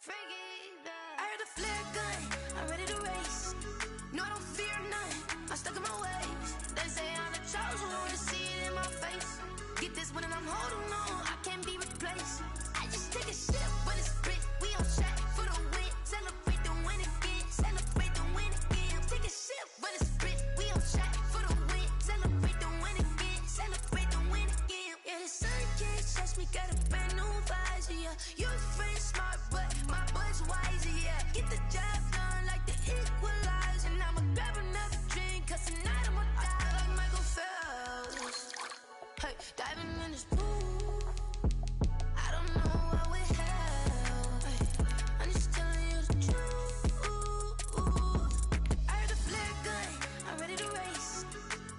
I heard a flare gun, I'm ready to race. No, I don't fear none, I'm stuck in my ways. They say I'm the chosen one, see it in my face. Get this one and I'm holding on, I can't be replaced. I just take a sip, but it's brick, we on track for the win. Celebrate the win again, celebrate the win again. Take a sip, but it's brick, we on track for the win. Celebrate the win again, celebrate the win again. Yeah, the sun can't touch me, got a brand new visor, yeah. Your friend smart, but my boy's wiser, yeah. Get the job done like the equalizer. And I'ma grab another drink, cause tonight I'ma die like Michael Phelps. Hey, diving in this pool, I don't know what would help. Hey, I'm just telling you the truth. I heard a flare gun, I'm ready to race.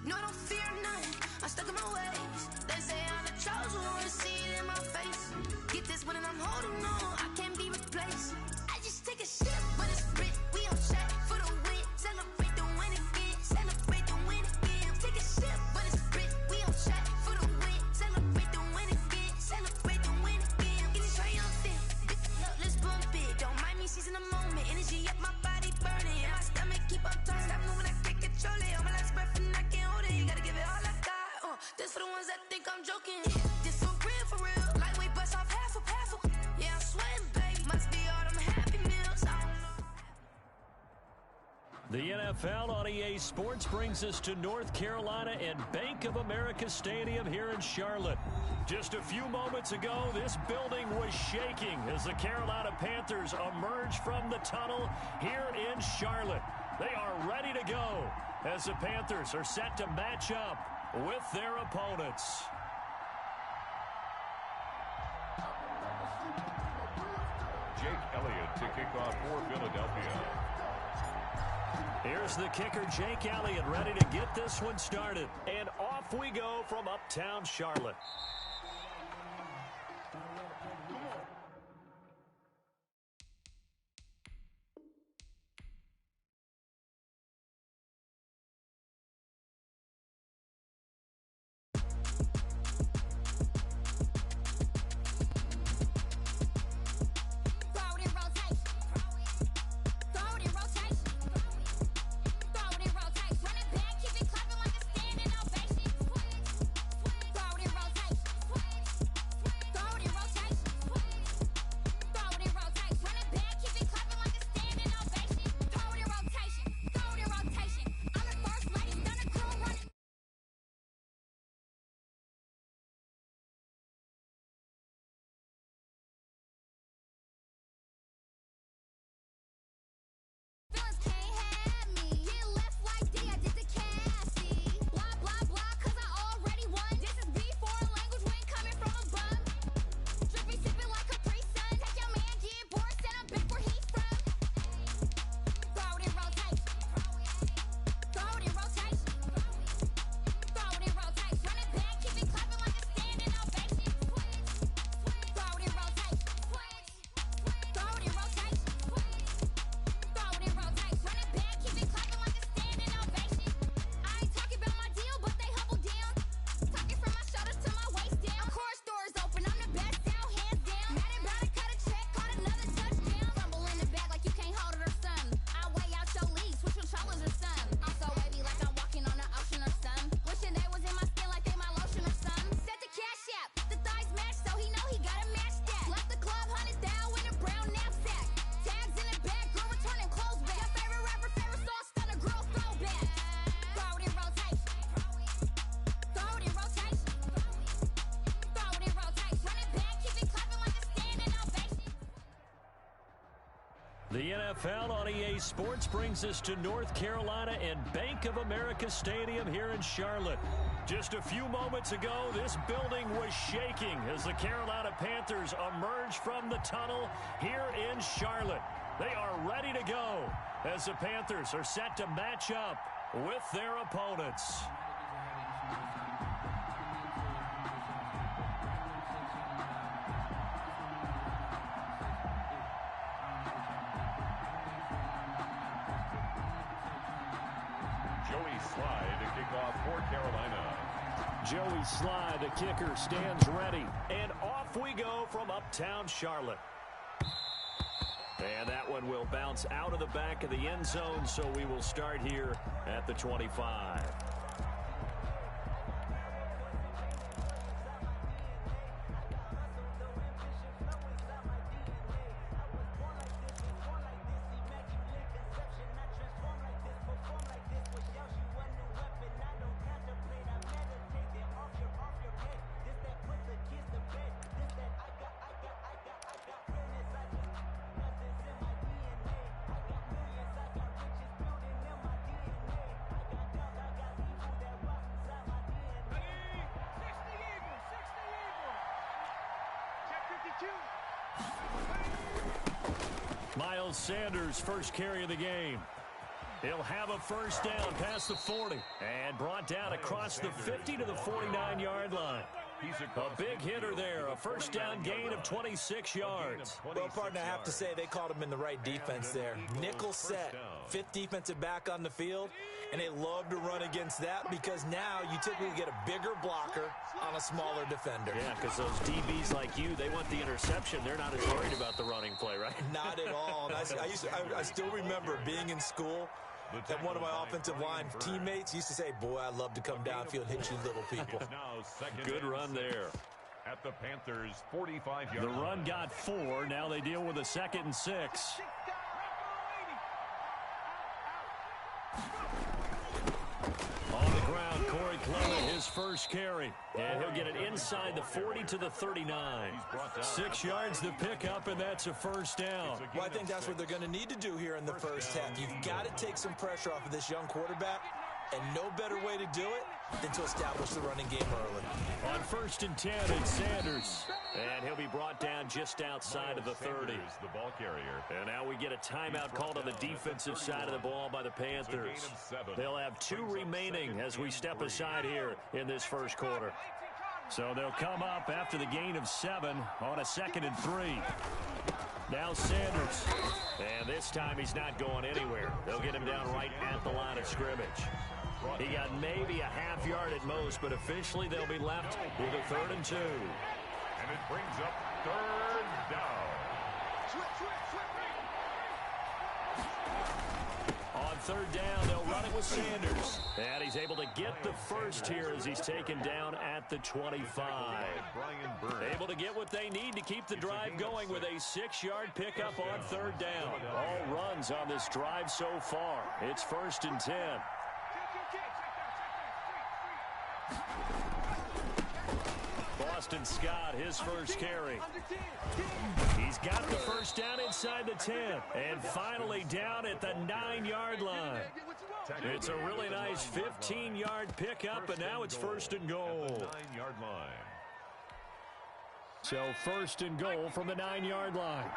No, I don't fear none, I'm stuck in my ways. They say I'm the chosen one, see it in my face. Get this one and I'm holding on, I can't be replaced. I just take a sip, but it's brick, we on track for the win. Celebrate the win again, celebrate the win again. Take a sip, but it's brick, we on track for the win. Celebrate the win again, celebrate the win again. Get it triumphant, look, let's bump it. Don't mind me seizing the moment, energy up my body burning. And my stomach keep on turning, stop moving, I can't control it. On my last breath and I can't hold it, you gotta give it all I got. This for the ones that think I'm joking. This for real, lightweight bust off half a. Yeah, I'm sweating, babe, must be all them happy meals, I don't know. The NFL on EA Sports brings us to North Carolina and Bank of America Stadium here in Charlotte. Just a few moments ago, this building was shaking as the Carolina Panthers emerge from the tunnel here in Charlotte. They are ready to go as the Panthers are set to match up with their opponents. Jake Elliott to kick off for Philadelphia. Here's the kicker, Jake Elliott, ready to get this one started. And off we go from uptown Charlotte. The NFL on EA Sports brings us to North Carolina and Bank of America Stadium here in Charlotte. Just a few moments ago, this building was shaking as the Carolina Panthers emerge from the tunnel here in Charlotte. They are ready to go as the Panthers are set to match up with their opponents. Joey Sly, the kicker, stands ready. And off we go from uptown Charlotte. And that one will bounce out of the back of the end zone, so we will start here at the 25. Miles Sanders, first carry of the game. He'll have a first down past the 40 and brought down across the 50 to the 49-yard line. A big hitter there, a first down gain of 26 yards. Well, partner, I have to say they called him in the right defense there. Nickel set, fifth defensive back on the field, and they love to run against that because now you typically get a bigger blocker on a smaller defender. Yeah, because those DBs like you, they want the interception. They're not as worried about the running play, right? Not at all. And I still remember being in school, and one of my offensive line teammates used to say, boy, I'd love to come downfield and hit you little people. Good run there. At the Panthers' 45-yard line. The run got 4. Now they deal with a 2nd and 6. On the ground, Corey Clement, his first carry. And he'll get it inside the 40 to the 39. 6 yards to pick up, and that's a first down. Well, I think that's what they're going to need to do here in the first half. You've got to take some pressure off of this young quarterback, and no better way to do it than to establish the running game early. On 1st and 10, it's Sanders. And he'll be brought down just outside of the 30. The ball carrier. And now we get a timeout called on the defensive side of the ball by the Panthers. They'll have 2 remaining as we step aside here in this first quarter. So they'll come up after the gain of 7 on a 2nd and 3. Now Sanders. And this time he's not going anywhere. They'll get him down right at the line of scrimmage. He got maybe a half yard at most, but officially they'll be left with a 3rd and 2. And it brings up 3rd down. On 3rd down, they'll run it with Sanders. And he's able to get the first here as he's taken down at the 25. Able to get what they need to keep the drive going with a 6-yard pickup on 3rd down. All runs on this drive so far. It's 1st and 10. Boston Scott, his first carry. He's got the first down inside the 10. And finally down at the 9-yard line. It's a really nice 15-yard pickup, and now it's 1st and goal. 9-yard line. So 1st and goal from the 9-yard line.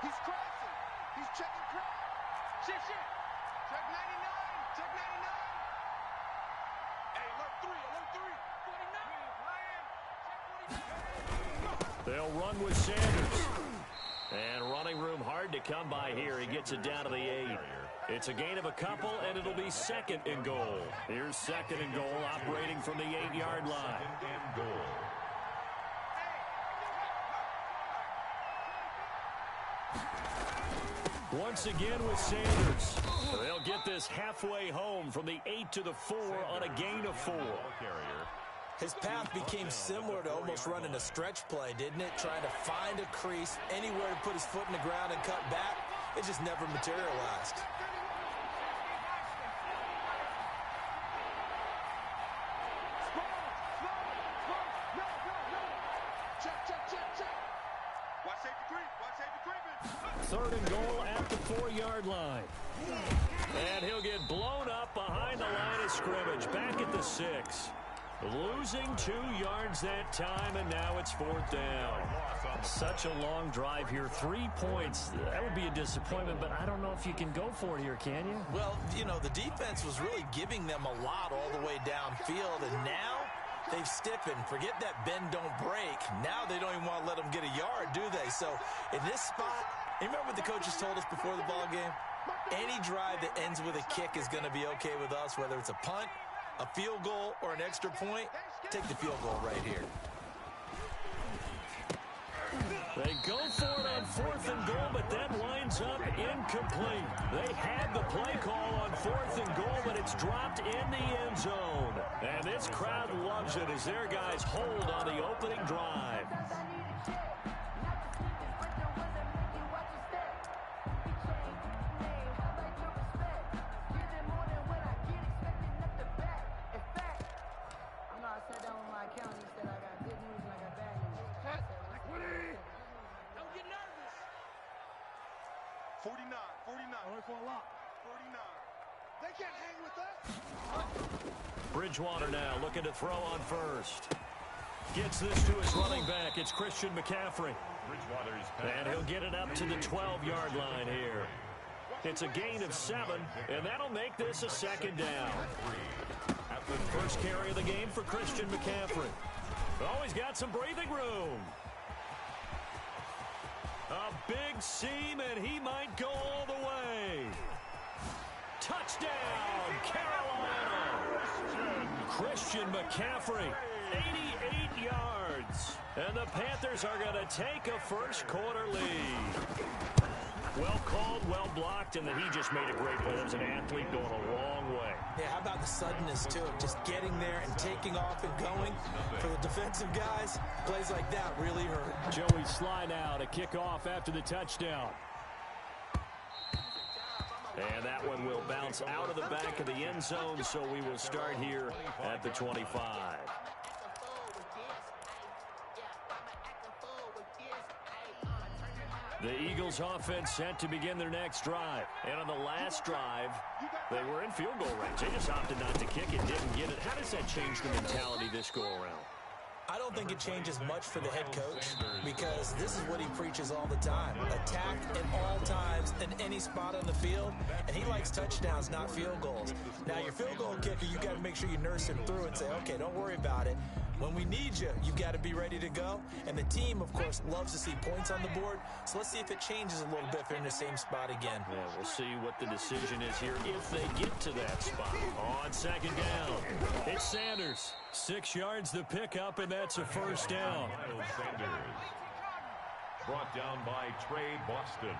He's crossing. He's checking crack. Check 99. Check 99. Hey, alert 3. 49. They'll run with Sanders. And running room hard to come by here. He gets it down to the 8. It's a gain of a couple, and it'll be 2nd and goal. Here's 2nd and goal, operating from the 8-yard line. 2nd and goal. Once again with Sanders. They'll get this halfway home from the 8 to the 4 on a gain of 4. His path became similar to almost running a stretch play, didn't it? Trying to find a crease, anywhere to put his foot in the ground and cut back. It just never materialized. Third and goal at the 4-yard line. And he'll get blown up behind the line of scrimmage, back at the 6. Losing 2 yards that time, and now it's 4th down. Such a long drive here. 3 points. That would be a disappointment, but I don't know if you can go for it here, can you? Well, you know, the defense was really giving them a lot all the way downfield, and now they've stiffened. Forget that bend, don't break. Now they don't even want to let them get a yard, do they? So in this spot, you remember what the coaches told us before the ball game? Any drive that ends with a kick is going to be okay with us, whether it's a punt, a field goal, or an extra point. Take the field goal right here. They go for it on 4th and goal, but that winds up incomplete. They had the play call on 4th and goal, but it's dropped in the end zone. And this crowd loves it as their guys hold on the opening drive. Bridgewater now looking to throw on first. Gets this to his running back. It's Christian McCaffrey. And he'll get it up to the 12-yard line here. It's a gain of 7, and that'll make this a 2nd down. First carry of the game for Christian McCaffrey. Oh, he's got some breathing room. A big seam, and he might go all the way. Touchdown, Carolina. Christian McCaffrey, 88 yards. And the Panthers are going to take a first-quarter lead. Well called, well blocked, and then he just made a great play. That was an athlete going a long way. Yeah, how about the suddenness, too, of just getting there and taking off and going. For the defensive guys, plays like that really hurt. Joey Sly now to kick off after the touchdown. And that one will bounce out of the back of the end zone, so we will start here at the 25. The Eagles offense set to begin their next drive. And on the last drive, they were in field goal range. They just opted not to kick it, didn't get it. How does that change the mentality this go-around? I don't think it changes much for the head coach because this is what he preaches all the time. Attack at all times in any spot on the field, and he likes touchdowns, not field goals. Now, your field goal kicker, you got to make sure you nurse him through and say, okay, don't worry about it. When we need you, you've got to be ready to go. And the team, of course, loves to see points on the board. So let's see if it changes a little bit if they're in the same spot again. Yeah, we'll see what the decision is here if they get to that spot. On 2nd down, it's Sanders. 6 yards the pickup, and that's a first down. Sanders. Brought down by Trey Boston.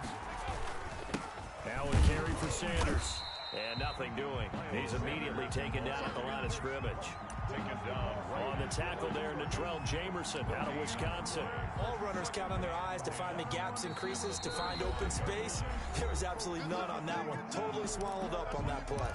Now a carry for Sanders. And nothing doing. He's immediately taken down at the line of scrimmage. Taken down on the tackle there, Natrell Jamerson out of Wisconsin. All runners count on their eyes to find the gaps and creases, to find open space. There was absolutely none on that one. Totally swallowed up on that play.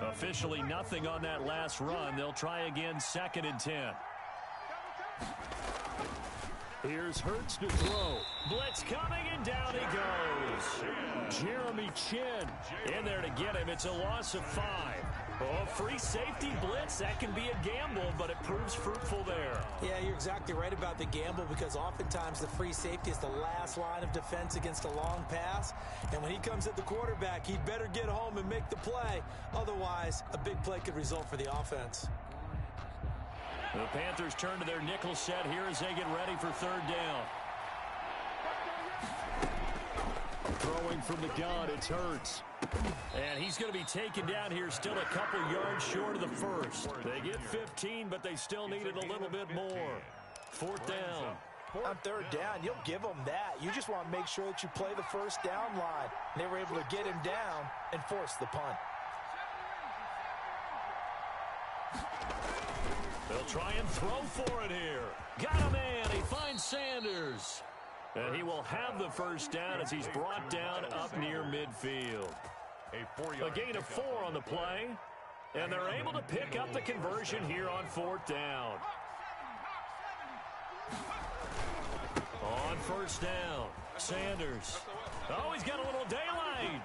Officially nothing on that last run. They'll try again, 2nd and 10. Here's Hurts to throw. Blitz coming, and down he goes. Jeremy Chin in there to get him. It's a loss of 5. Oh, free safety blitz. That can be a gamble, but it proves fruitful there. Yeah, you're exactly right about the gamble because oftentimes the free safety is the last line of defense against a long pass. And when he comes at the quarterback, he'd better get home and make the play. Otherwise, a big play could result for the offense. The Panthers turn to their nickel set here as they get ready for 3rd down. Throwing from the gun, it's Hurts. And he's going to be taken down here, still a couple yards short of the first. They get 15, but they still needed a little bit more. 4th down. On 3rd down, you'll give them that. You just want to make sure that you play the first down line. They were able to get him down and force the punt. They'll try and throw for it here. Got a man. He finds Sanders. And he will have the first down as he's brought down up near midfield. A gain of 4 on the play. And they're able to pick up the conversion here on 4th down. On 1st down, Sanders. Oh, he's got a little daylight.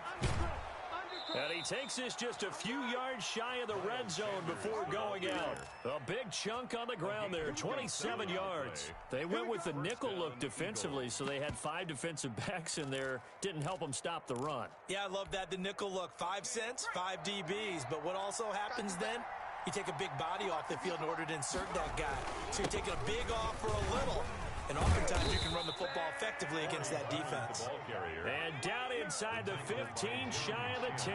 And he takes this just a few yards shy of the red zone before going out. A big chunk on the ground there, 27 yards. They went with the nickel look defensively, so they had 5 defensive backs in there. Didn't help them stop the run. Yeah, I love that, the nickel look. 5 cents, 5 DBs. But what also happens then? You take a big body off the field in order to insert that guy. So you're taking a big off for a little. and oftentimes you can run the football effectively against that defense. And down inside the 15, shy of the 10.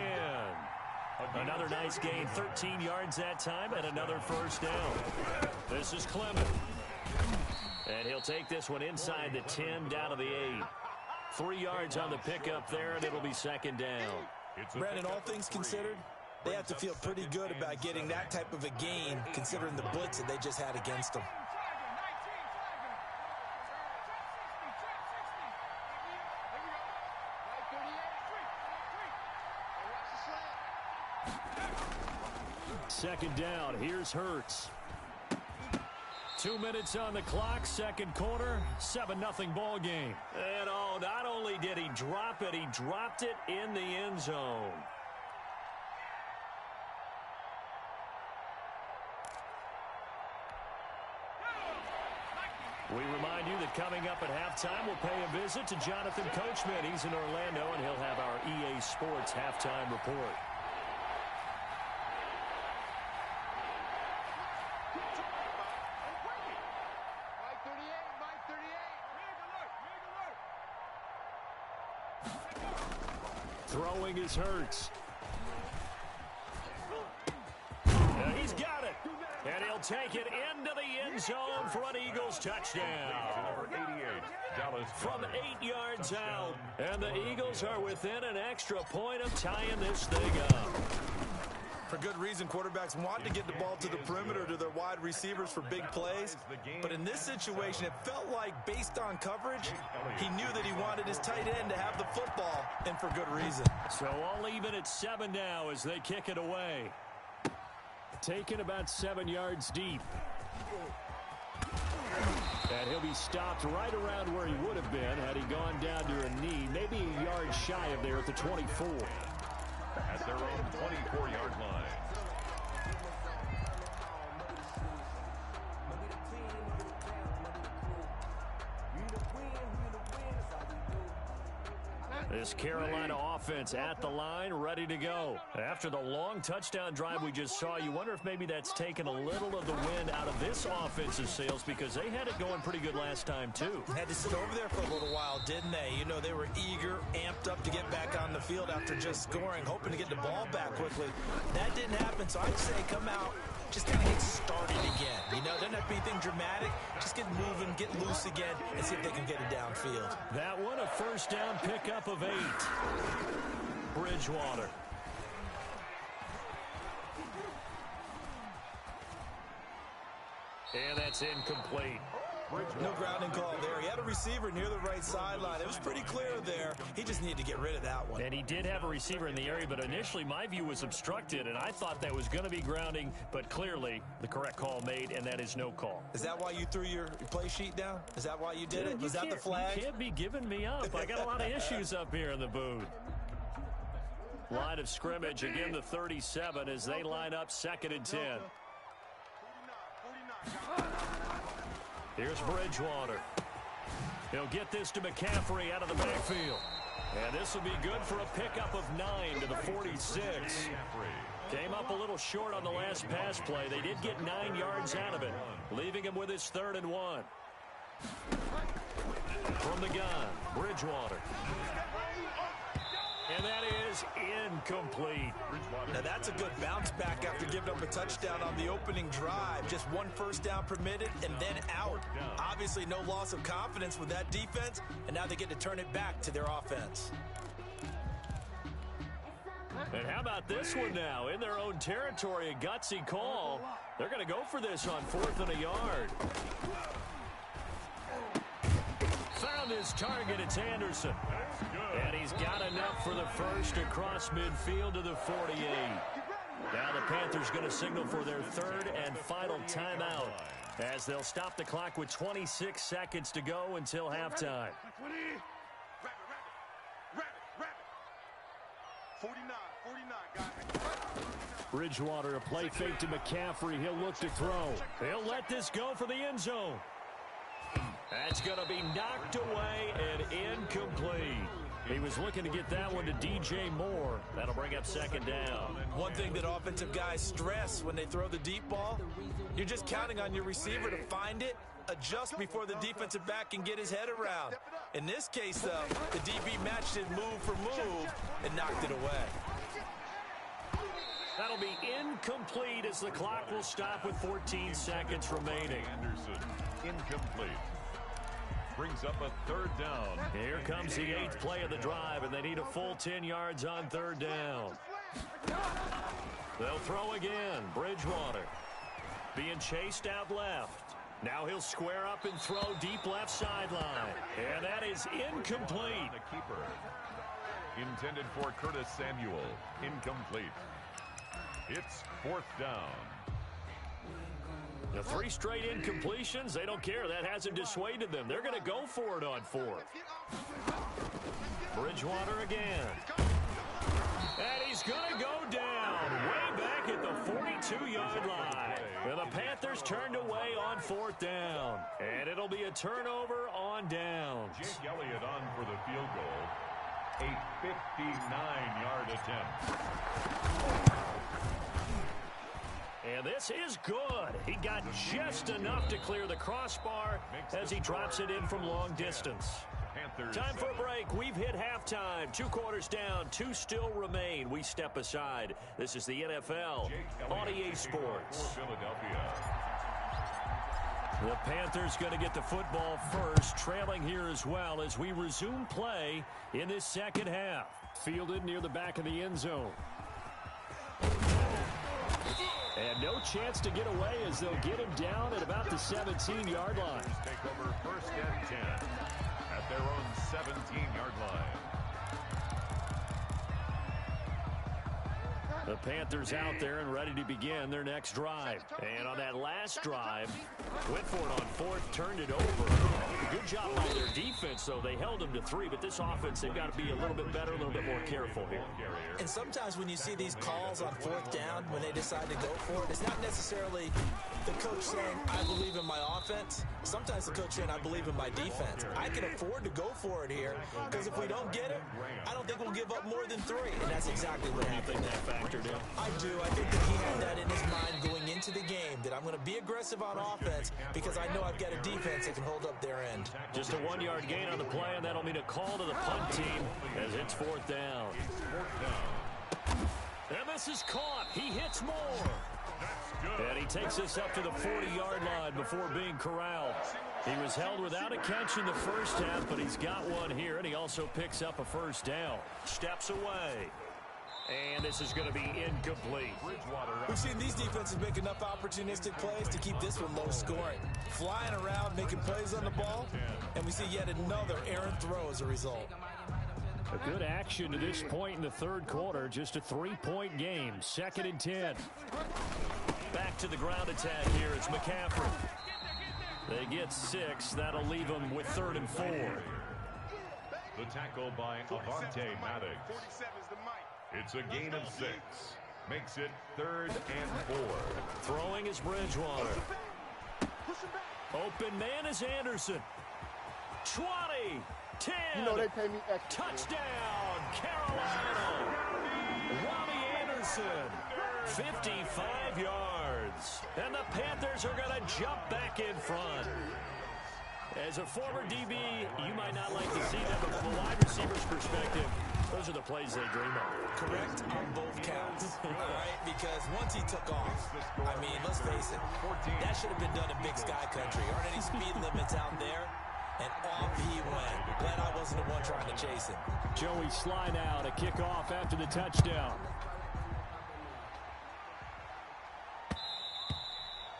Another nice gain, 13 yards that time, and another first down. This is Clement. And he'll take this one inside the 10, down to the 8. 3 yards on the pickup there, and it'll be second down. Brandon, all things considered, they have to feel pretty good about getting that type of a gain, considering the blitz that they just had against them. Second down, here's Hurts. 2 minutes on the clock, second quarter, 7-0 ball game. And oh, not only did he drop it, he dropped it in the end zone. We remind you that coming up at halftime, we'll pay a visit to Jonathan Coachman. He's in Orlando, and he'll have our EA Sports halftime report. Throwing is Hurts. And he's got it. And he'll take it into the end zone for an Eagles touchdown. From 8 yards out. And the Eagles are within an extra point of tying this thing up. For good reason, quarterbacks want to get the ball to the perimeter to their wide receivers for big plays. But in this situation, it felt like, based on coverage, he knew that he wanted his tight end to have the football, and for good reason. So all even at 7 now as they kick it away. Taken about 7 yards deep. And he'll be stopped right around where he would have been had he gone down to a knee, maybe a yard shy of there at the 24. At their own 24-yard line. This Carolina offense at the line, ready to go. After the long touchdown drive we just saw, you wonder if maybe that's taken a little of the wind out of this offensive sails, because they had it going pretty good last time, too. Had to sit over there for a little while, didn't they? You know, they were eager, amped up to get back on the field after just scoring, hoping to get the ball back quickly. That didn't happen, so I'd say come out, just kind of get started again. You know, doesn't have to be anything dramatic. Just get moving, get loose again, and see if they can get it downfield. That one, a first down pickup of 8. Bridgewater. And that's incomplete. No grounding call there. He had a receiver near the right sideline. It was pretty clear there. He just needed to get rid of that one. And he did have a receiver in the area, but initially my view was obstructed, and I thought that was going to be grounding, but clearly the correct call made, and that is no call. Is that why you threw your play sheet down? Is that why you did it? Was that the flag? You can't be giving me up. I got a lot of issues up here in the booth. Line of scrimmage, again the 37 as they line up 2nd and 10. Here's Bridgewater. He'll get this to McCaffrey out of the backfield. And this will be good for a pickup of 9 to the 46. Came up a little short on the last pass play. They did get 9 yards out of it, leaving him with his 3rd and 1. From the gun, Bridgewater. And that is incomplete. Now that's a good bounce back after giving up a touchdown on the opening drive. Just 1 first down permitted and then out. Obviously no loss of confidence with that defense, and now they get to turn it back to their offense. And how about this one now? In their own territory, a gutsy call. They're going to go for this on 4th and a yard. Found his target, it's Anderson. And he's got enough for the first across midfield to the 48. Now the Panthers going to signal for their 3rd and final timeout, as they'll stop the clock with 26 seconds to go until halftime. 49, guys. Bridgewater, a play fake to McCaffrey. He'll look to throw. He'll let this go for the end zone. That's going to be knocked away and incomplete. He was looking to get that one to DJ Moore. That'll bring up 2nd down. One thing that offensive guys stress when they throw the deep ball, you're just counting on your receiver to find it, adjust before the defensive back can get his head around. In this case, though, the DB matched it move for move and knocked it away. That'll be incomplete as the clock will stop with 14 seconds remaining. Anderson, incomplete. Brings up a third down. Here comes the 8th play of the drive, and they need a full 10 yards on third down. They'll throw again. Bridgewater being chased out left. Now he'll square up and throw deep left sideline. And that is incomplete. The keeper. Intended for Curtis Samuel. Incomplete. It's 4th down. The 3 straight incompletions, they don't care. That hasn't dissuaded them. They're going to go for it on 4th. Bridgewater again. And he's going to go down way back at the 42-yard line. And the Panthers turned away on 4th down. And it'll be a turnover on downs. Jake Elliott on for the field goal. A 59-yard attempt. And this is good. He got just enough to clear the crossbar as he drops it in from long distance. Time for a break. We've hit halftime. 2 quarters down. 2 still remain. We step aside. This is the NFL on EA Sports. The Panthers going to get the football first, trailing here as well as we resume play in this second half. Fielded near the back of the end zone. And no chance to get away as they'll get him down at about the 17-yard line. Take over 1st and 10 at their own 17-yard line. The Panthers out there and ready to begin their next drive. And on that last drive, went for it on 4th, turned it over. Good job by their defense, though. They held them to 3, but this offense, they've got to be a little bit better, a little bit more careful here. And sometimes when you see these calls on 4th down, when they decide to go for it, it's not necessarily the coach saying, I believe in my offense. Sometimes the coach saying, I believe in my defense. I can afford to go for it here, because if we don't get it, I don't think we'll give up more than 3. And that's exactly what happened. I do. I think that he had that in his mind going into the game, that I'm going to be aggressive on offense because I know I've got a defense that can hold up their end. Just a 1-yard gain on the play, and that'll mean a call to the punt team as it's 4th down. And this is caught. He hits more. And he takes us up to the 40-yard line before being corralled. He was held without a catch in the first half, but he's got one here, and he also picks up a 1st down. Steps away. And this is going to be incomplete. We've seen these defenses make enough opportunistic plays to keep this one low scoring. Flying around, making plays on the ball, and we see yet another errant throw as a result. A good action to this point in the 3rd quarter. Just a 3-point game. 2nd and 10. Back to the ground attack here. It's McCaffrey. They get 6. That'll leave them with 3rd and 4. The tackle by Avante Maddox. It's a gain of 6. Makes it 3rd and 4. Throwing is Bridgewater. Open man is Anderson. 20, 10. You know they pay me extra. Touchdown, Carolina. Robbie Anderson, 55 yards. And the Panthers are going to jump back in front. As a former DB, you might not like to see that, but from a wide receiver's perspective, those are the plays they dream of. Correct on both counts, all right? Because once he took off, I mean, let's face it, that should have been done in Big Sky Country. Aren't any speed limits out there? And off he went. Glad I wasn't the one trying to chase him. Joey Sly now to kick off after the touchdown.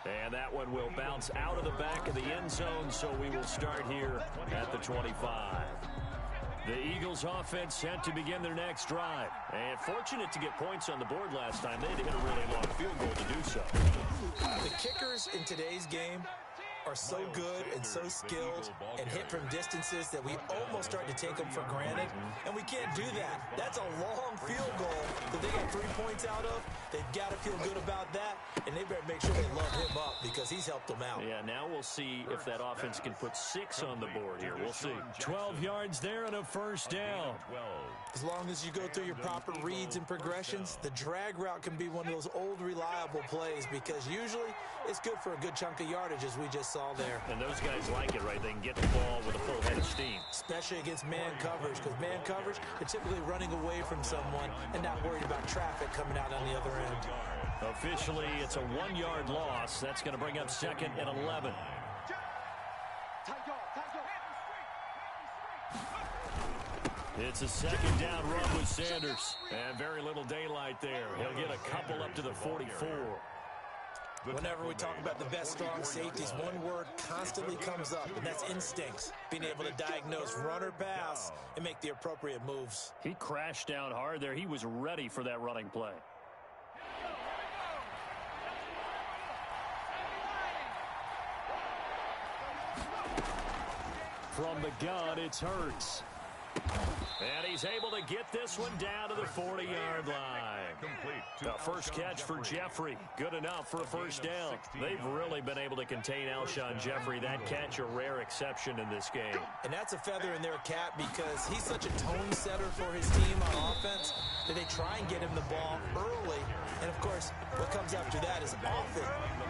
And that one will bounce out of the back of the end zone, so we will start here at the 25. The Eagles offense set to begin their next drive. And fortunate to get points on the board last time. They had to hit a really long field goal to do so. The kickers in today's game are so good and so skilled and hit from distances that we almost start to take them for granted, and we can't do that. That's a long field goal that they got 3 points out of. They've got to feel good about that, and they better make sure they love him up because he's helped them out. Yeah, now we'll see if that offense can put 6 on the board here. We'll see. 12 yards there and a first down. As long as you go through your proper reads and progressions, the drag route can be one of those old reliable plays because usually it's good for a good chunk of yardage, as we just saw there. And those guys like it, right? They can get the ball with a full head of steam. Especially against man coverage, because man coverage, they're typically running away from someone and not worried about traffic coming out on the other end. Officially, it's a 1-yard loss. That's going to bring up 2nd and 11. It's a 2nd down run with Sanders. And very little daylight there. He'll get a couple up to the 44. Whenever we talk about the best strong safeties, one word constantly comes up, and that's instincts. Being able to diagnose run or pass and make the appropriate moves. He crashed down hard there. He was ready for that running play. From the gun, it's Hurts. And he's able to get this one down to the 40-yard line. The first catch for Jeffrey. Good enough for a first down. They've really been able to contain Alshon Jeffrey. That catch a rare exception in this game. And that's a feather in their cap because he's such a tone setter for his team on offense that they try and get him the ball early. And, of course, what comes after that is often.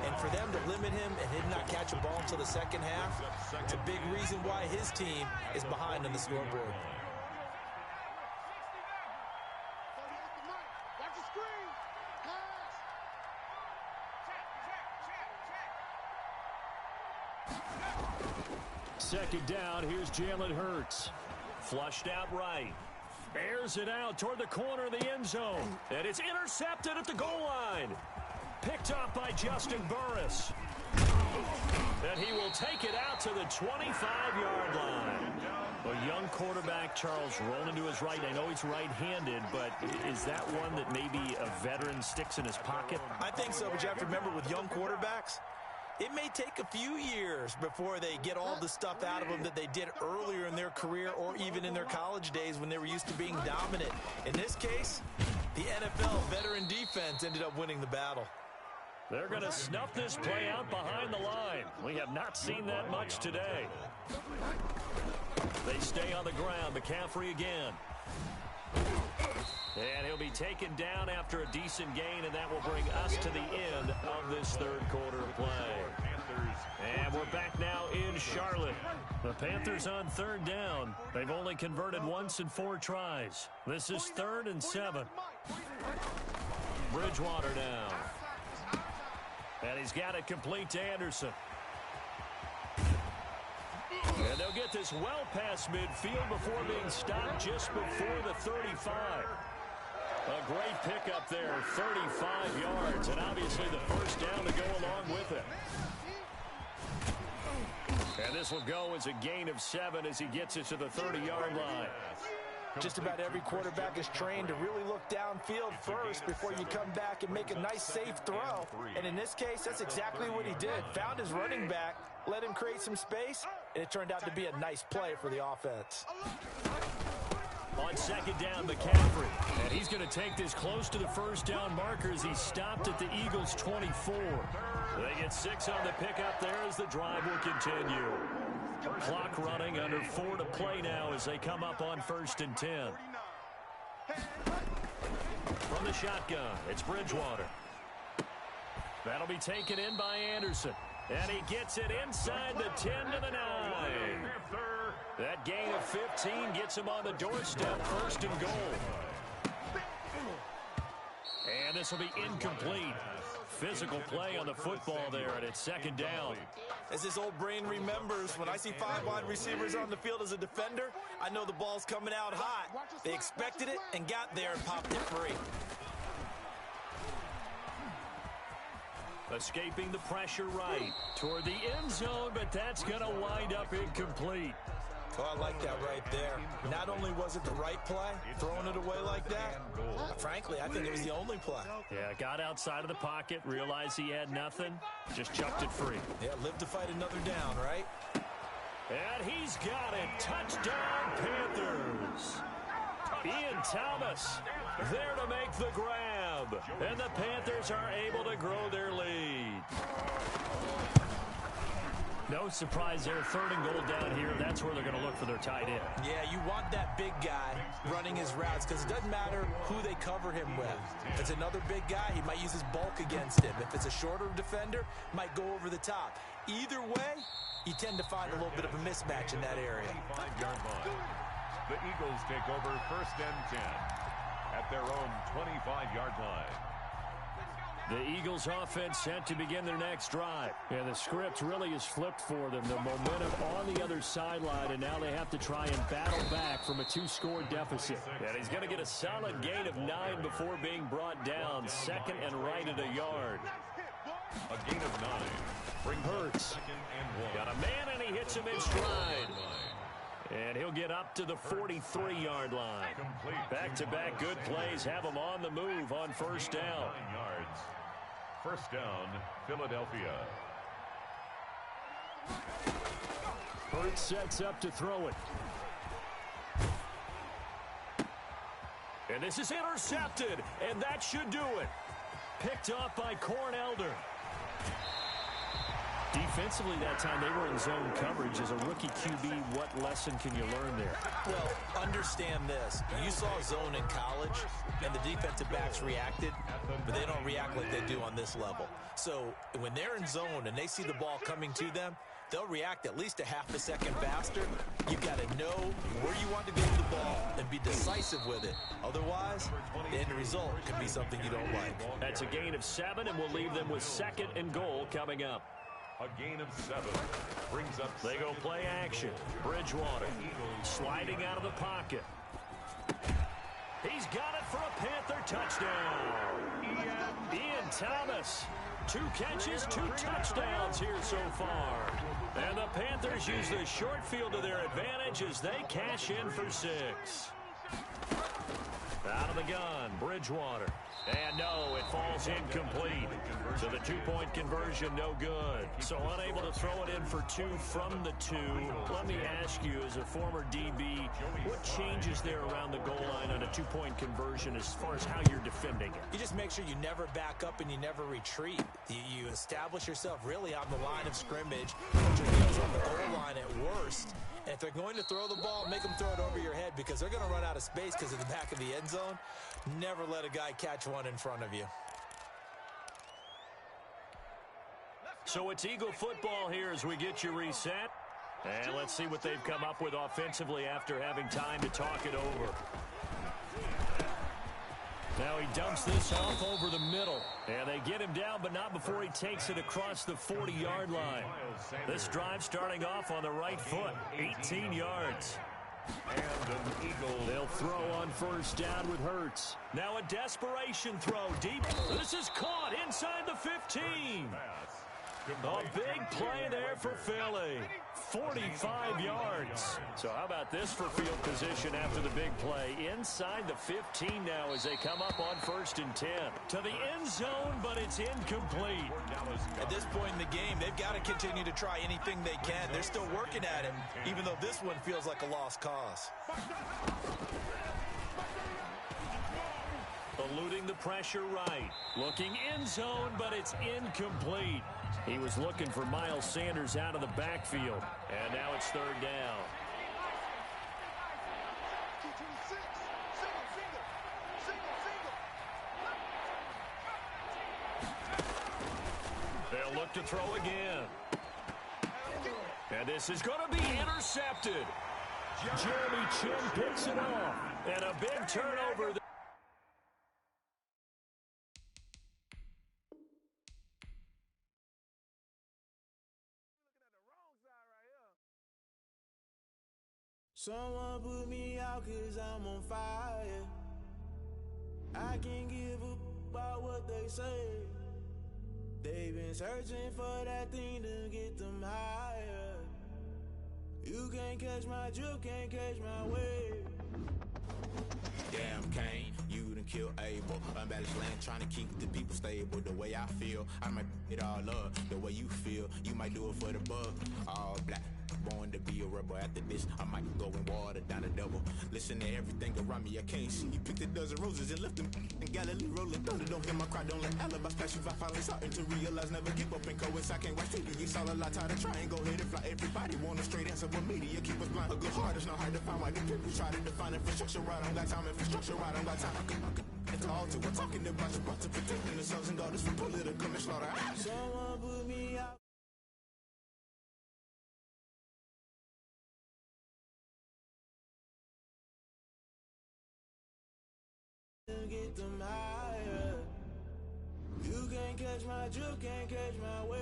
And for them to limit him and him not catch a ball until the second half, it's a big reason why his team is behind on the scoreboard. Second down, here's Jalen Hurts. Flushed out right. Airs it out toward the corner of the end zone. And it's intercepted at the goal line. Picked up by Justin Burris. And he will take it out to the 25-yard line. A young quarterback, Charles, rolling to his right. I know he's right-handed, but is that one that maybe a veteran sticks in his pocket? I think so, but you have to remember with young quarterbacks, it may take a few years before they get all the stuff out of them that they did earlier in their career or even in their college days when they were used to being dominant. In this case, the NFL veteran defense ended up winning the battle. They're going to snuff this play out behind the line. We have not seen that much today. They stay on the ground. McCaffrey again. And he'll be taken down after a decent gain, and that will bring us to the end of this third quarter play. And we're back now in Charlotte. The Panthers on third down. They've only converted once in 4 tries. This is 3rd and 7. Bridgewater now. And he's got it complete to Anderson. And they'll get this well past midfield before being stopped just before the 35. A great pickup there, 35 yards, and obviously the first down to go along with it. And this will go as a gain of 7 as he gets it to the 30-yard line. Just about every quarterback is trained to really look downfield first before you come back and make a nice, safe throw. And in this case, that's exactly what he did. Found his running back, let him create some space, and it turned out to be a nice play for the offense. On second down, McCaffrey. And he's going to take this close to the first down marker as he stopped at the Eagles' 24. They get 6 on the pickup there as the drive will continue. Clock running, under 4 to play now as they come up on 1st and 10. From the shotgun, it's Bridgewater. That'll be taken in by Anderson. And he gets it inside the 10 to the 9. That gain of 15 gets him on the doorstep, 1st and goal. And this will be incomplete. Physical play on the football there, and it's 2nd down. As this old brain remembers, when I see 5 wide receivers on the field as a defender, I know the ball's coming out hot. They expected it and got there and popped it free. Escaping the pressure right toward the end zone, but that's going to wind up incomplete. Oh, I like that right there. Not only was it the right play, throwing it away like that, frankly, I think it was the only play. Yeah, got outside of the pocket, realized he had nothing, just chucked it free. Yeah, live to fight another down, right? And he's got it. Touchdown, Panthers. Ian Thomas there to make the grab. And the Panthers are able to grow their lead. No surprise there. 3rd and goal down here. That's where they're going to look for their tight end. Yeah, you want that big guy running his routes because it doesn't matter who they cover him with. If it's another big guy, he might use his bulk against him. If it's a shorter defender, might go over the top. Either way, you tend to find a little bit of a mismatch in that area. 25-yard line. The Eagles take over 1st and 10 at their own 25-yard line. The Eagles offense set to begin their next drive. And the script really is flipped for them. The momentum on the other sideline, and now they have to try and battle back from a 2-score deficit. And he's going to get a solid gain of 9 before being brought down. 2nd and right at a yard. A gain of 9. Brings Hurts. 2nd and 1. Got a man, and he hits him in stride. And he'll get up to the 43-yard line. Back-to-back good plays have him on the move on 1st down. 9 yards. 1st down, Philadelphia. Hurts sets up to throw it. And this is intercepted, and that should do it. Picked off by Cornelder. Defensively that time, they were in zone coverage. As a rookie QB, what lesson can you learn there? Well, understand this. You saw zone in college, and the defensive backs reacted, but they don't react like they do on this level. So when they're in zone and they see the ball coming to them, they'll react at least a half a second faster. You've got to know where you want to go with the ball and be decisive with it. Otherwise, the end result can be something you don't like. That's a gain of 7, and we'll leave them with 2nd and goal coming up. A gain of 7 brings up. They go play action. Bridgewater sliding out of the pocket. He's got it for a Panther touchdown. Ian Thomas. 2 catches, 2 touchdowns here so far. And the Panthers use the short field to their advantage as they cash in for 6. Out of the gun, Bridgewater. And no, it falls incomplete. So the 2-point conversion, no good. So unable to throw it in for 2 from the 2. Let me ask you, as a former DB, what changes there around the goal line on a 2-point conversion as far as how you're defending it? You just make sure you never back up and you never retreat. You establish yourself really on the line of scrimmage, put your heels on the goal line at worst. And if they're going to throw the ball, make them throw it over your head because they're going to run out of space because of the back of the end zone. Never let a guy catch one in front of you. So it's Eagle football here as we get you reset. And let's see what they've come up with offensively after having time to talk it over. Now he dumps this off over the middle. And they get him down, but not before he takes it across the 40-yard line. This drive starting off on the right foot, 18 yards. And an Eagle. They'll throw on 1st down with Hurts. Now a desperation throw deep. This is caught inside the 15. A big play there for Philly. 45 yards. So how about this for field position after the big play? Inside the 15 now as they come up on 1st and 10. To the end zone, but it's incomplete. At this point in the game, they've got to continue to try anything they can. They're still working at it, even though this one feels like a lost cause. Eluding the pressure right. Looking end zone, but it's incomplete. He was looking for Miles Sanders out of the backfield. And now it's 3rd down. They'll look to throw again. And this is going to be intercepted. Jeremy Chin picks it off. And a big turnover. Someone put me out 'cause I'm on fire. I can't give up about what they say. They've been searching for that thing to get them higher. You can't catch my drift, can't catch my wave. Damn Kane, you done kill Abel. Unbalanced land, trying to keep the people stable. The way I feel, I might it all up. The way you feel, you might do it for the bug. All black, born to be a rebel. After this, I might go and water down a double. Listen to everything around me, I can't see. You picked a dozen roses and left them in Galilee rolling thunder. Don't hear my cry, don't let alibis pass you. I finally starting to realize, never give up and coincide. I can't watch TV, it's all a lot. Tired of trying, go ahead and fly. Everybody want a straight answer, but media keep us blind. A good heart is not hard to find. Why the people try to define infrastructure right? I don't got time, infrastructure right? I don't got time. I could it's all to we're talking about you, about to protecting the sons and daughters from political and slaughter. Someone put me out. Get them higher. You can't catch my drift, can't catch my wave.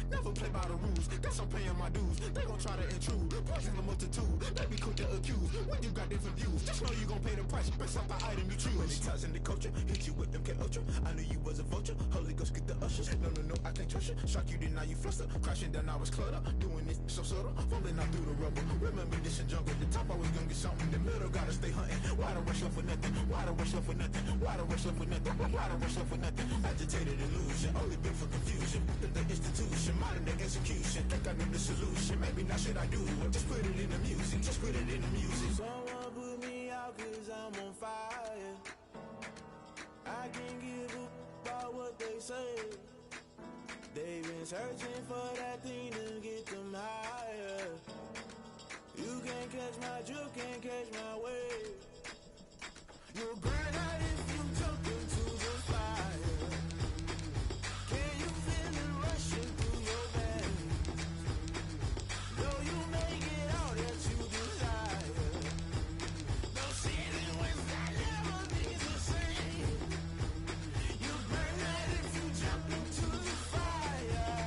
Never play by the rules, guess I'm paying my dues. They gon' try to intrude, poison the multitude. They be quick to accuse, when you got different views. Just know you gon' pay the price, based off the item you choose. Many times in the culture, hit you with them K-Ultra. I knew you was a vulture, Holy Ghost get the ushers. No, I can't trust you. Shock you, then now you fluster. Crashing down, I was cluttered. Doing this so subtle, fumbling out through the rubble. Remember this in jungle, the top always gonna get something. The middle gotta stay hunting. Why the rush up for nothing? Why the rush up for nothing? Why the rush up for nothing? Why the rush up for nothing? Agitated illusion, only been for confusion. The institution, modern day execution. Think I know the solution, maybe not should I do it. Just put it in the music, just put it in the music. Someone put me out cause I'm on fire. I can't give a about what they say. They've been searching for that thing to get them higher. You can't catch my drift, can't catch my wave. You'll burn out if you jump into the fire. Can you feel it rushing through your veins? Though you make it all that you desire. No ceiling was that never be the same. You burn out if you jump into the fire.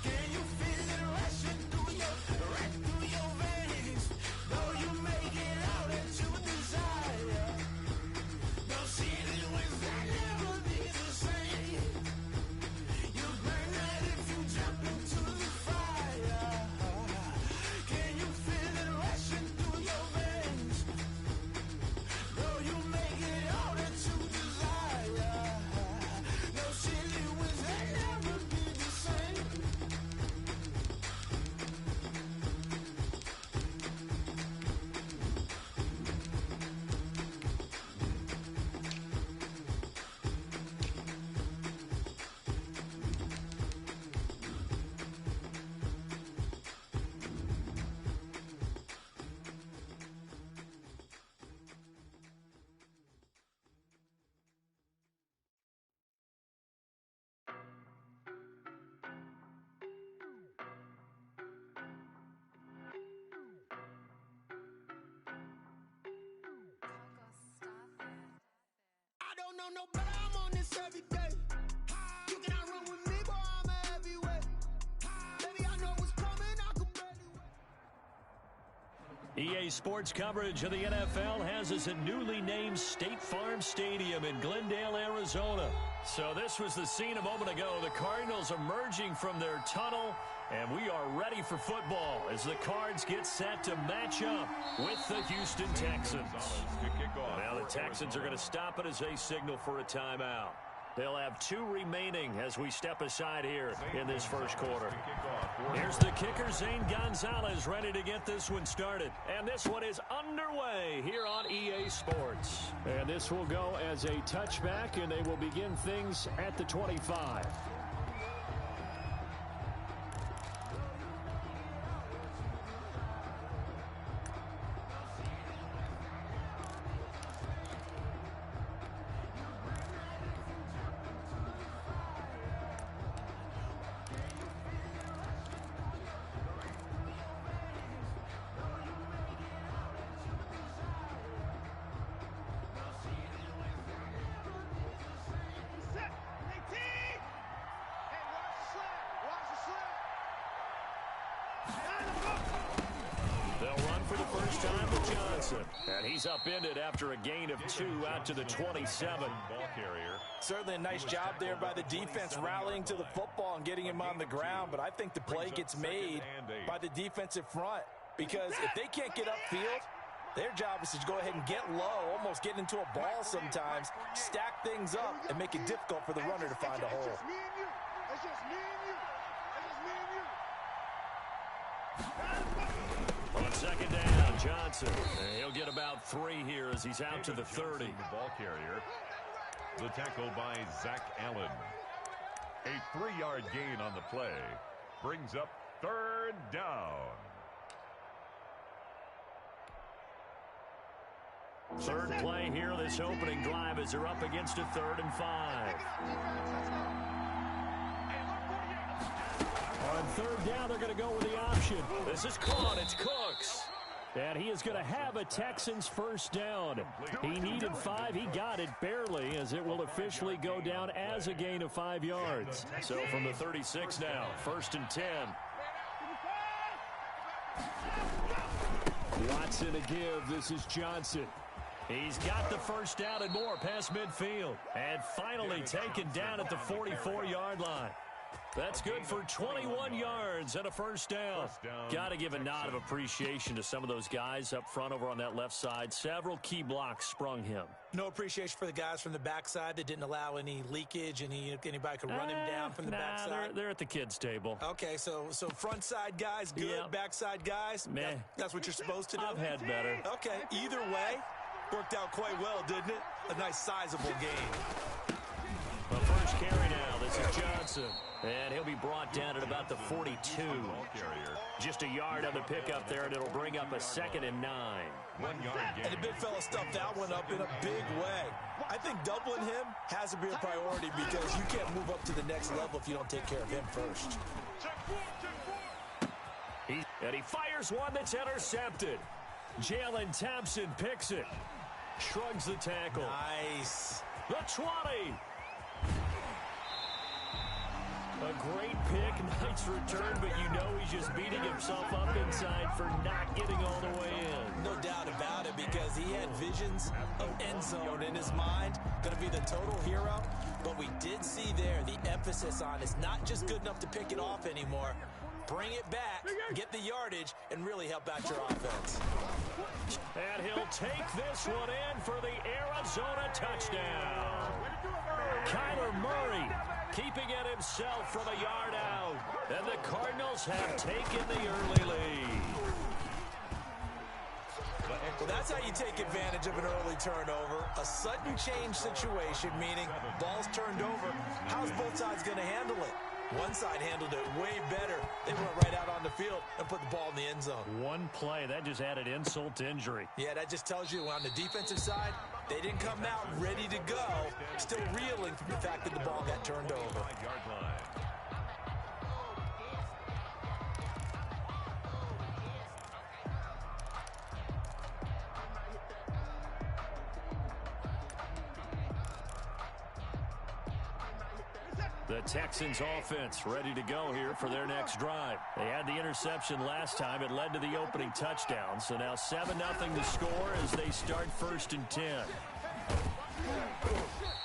Can you feel it rushing through your veins? Though you make it all that you desire. No ceiling was that never be the same. You burn out if you jump into the fire. Can you feel it rushing through your veins? Though you make it all that you desire. No ceiling was that never be the same. I don't know no better, I'm on this every day. You cannot run with me, boy, I'm a heavyweight. Baby, I know what's coming, I can barely wait. EA Sports coverage of the NFL has us at newly named State Farm Stadium in Glendale, Arizona. So this was the scene a moment ago. The Cardinals emerging from their tunnel, and we are ready for football as the Cards get set to match up with the Houston Texans. Now the Texans are going to stop it as they signal for a timeout. They'll have 2 remaining as we step aside here in this first quarter. Here's the kicker, Zane Gonzalez, ready to get this one started. And this one is underway here on EA Sports. And this will go as a touchback, and they will begin things at the 25. First time with Johnson. And he's upended after a gain of 2 out to the 27. Ball carrier. Certainly a nice job there by the defense rallying to the football and getting him on the ground. But I think the play gets made by the defensive front. Because if they can't get upfield, their job is to go ahead and get low, almost get into a ball sometimes, stack things up, and make it difficult for the runner to find a hole. That's just me and you. On second down, Johnson. And he'll get about 3 here as he's out to the 30. The ball carrier. The tackle by Zach Allen. A 3-yard gain on the play. Brings up 3rd down. Third play here, this opening drive as they're up against a 3rd and 5. On 3rd down, they're going to go with the option. This is caught. It's Cooks. And he is going to have a Texans first down. He needed 5. He got it barely, as it will officially go down as a gain of 5 yards. So from the 36 now, 1st and 10. Watson to give. This is Johnson. He's got the first down and more past midfield. And finally taken down at the 44-yard line. That's good for 21 yards and a first down. Got to give a nod of appreciation to some of those guys up front over on that left side. Several key blocks sprung him. No appreciation for the guys from the backside that didn't allow any leakage, anybody could run him down from the backside. They're at the kids' table. Okay, so front side guys good, Yep. backside guys, that's what you're supposed to do? I've had better. Okay, either way, worked out quite well, didn't it? A nice sizable game. The first carry now. This is Johnson. And he'll be brought down at about the 42. Just a yard on the pickup there, and it'll bring up a 2nd and 9. 1 yard gain. And the big fella stuffed that one up in a big way. I think doubling him has to be a priority because you can't move up to the next level if you don't take care of him first. And he fires one that's intercepted. Jalen Thompson picks it. Shrugs the tackle. Nice. The 20. A great pick, nice return, but you know he's just beating himself up inside for not getting all the way in. No doubt about it, because he had visions of end zone in his mind, going to be the total hero. But we did see there the emphasis on it's not just good enough to pick it off anymore. Bring it back, get the yardage, and really help out your offense. And he'll take this one in for the Arizona touchdown. Kyler Murray keeping it himself from a yard out. And the Cardinals have taken the early lead. Well, that's how you take advantage of an early turnover. A sudden change situation, meaning ball's turned over. How's both sides going to handle it? One side handled it way better. They went right out on the field and put the ball in the end zone. One play, that just added insult to injury. Yeah, that just tells you on the defensive side, they didn't come out ready to go, still reeling from the fact that the ball got turned over. The Texans offense ready to go here for their next drive. They had the interception last time. It led to the opening touchdown. So now 7-0 to score as they start 1st and 10.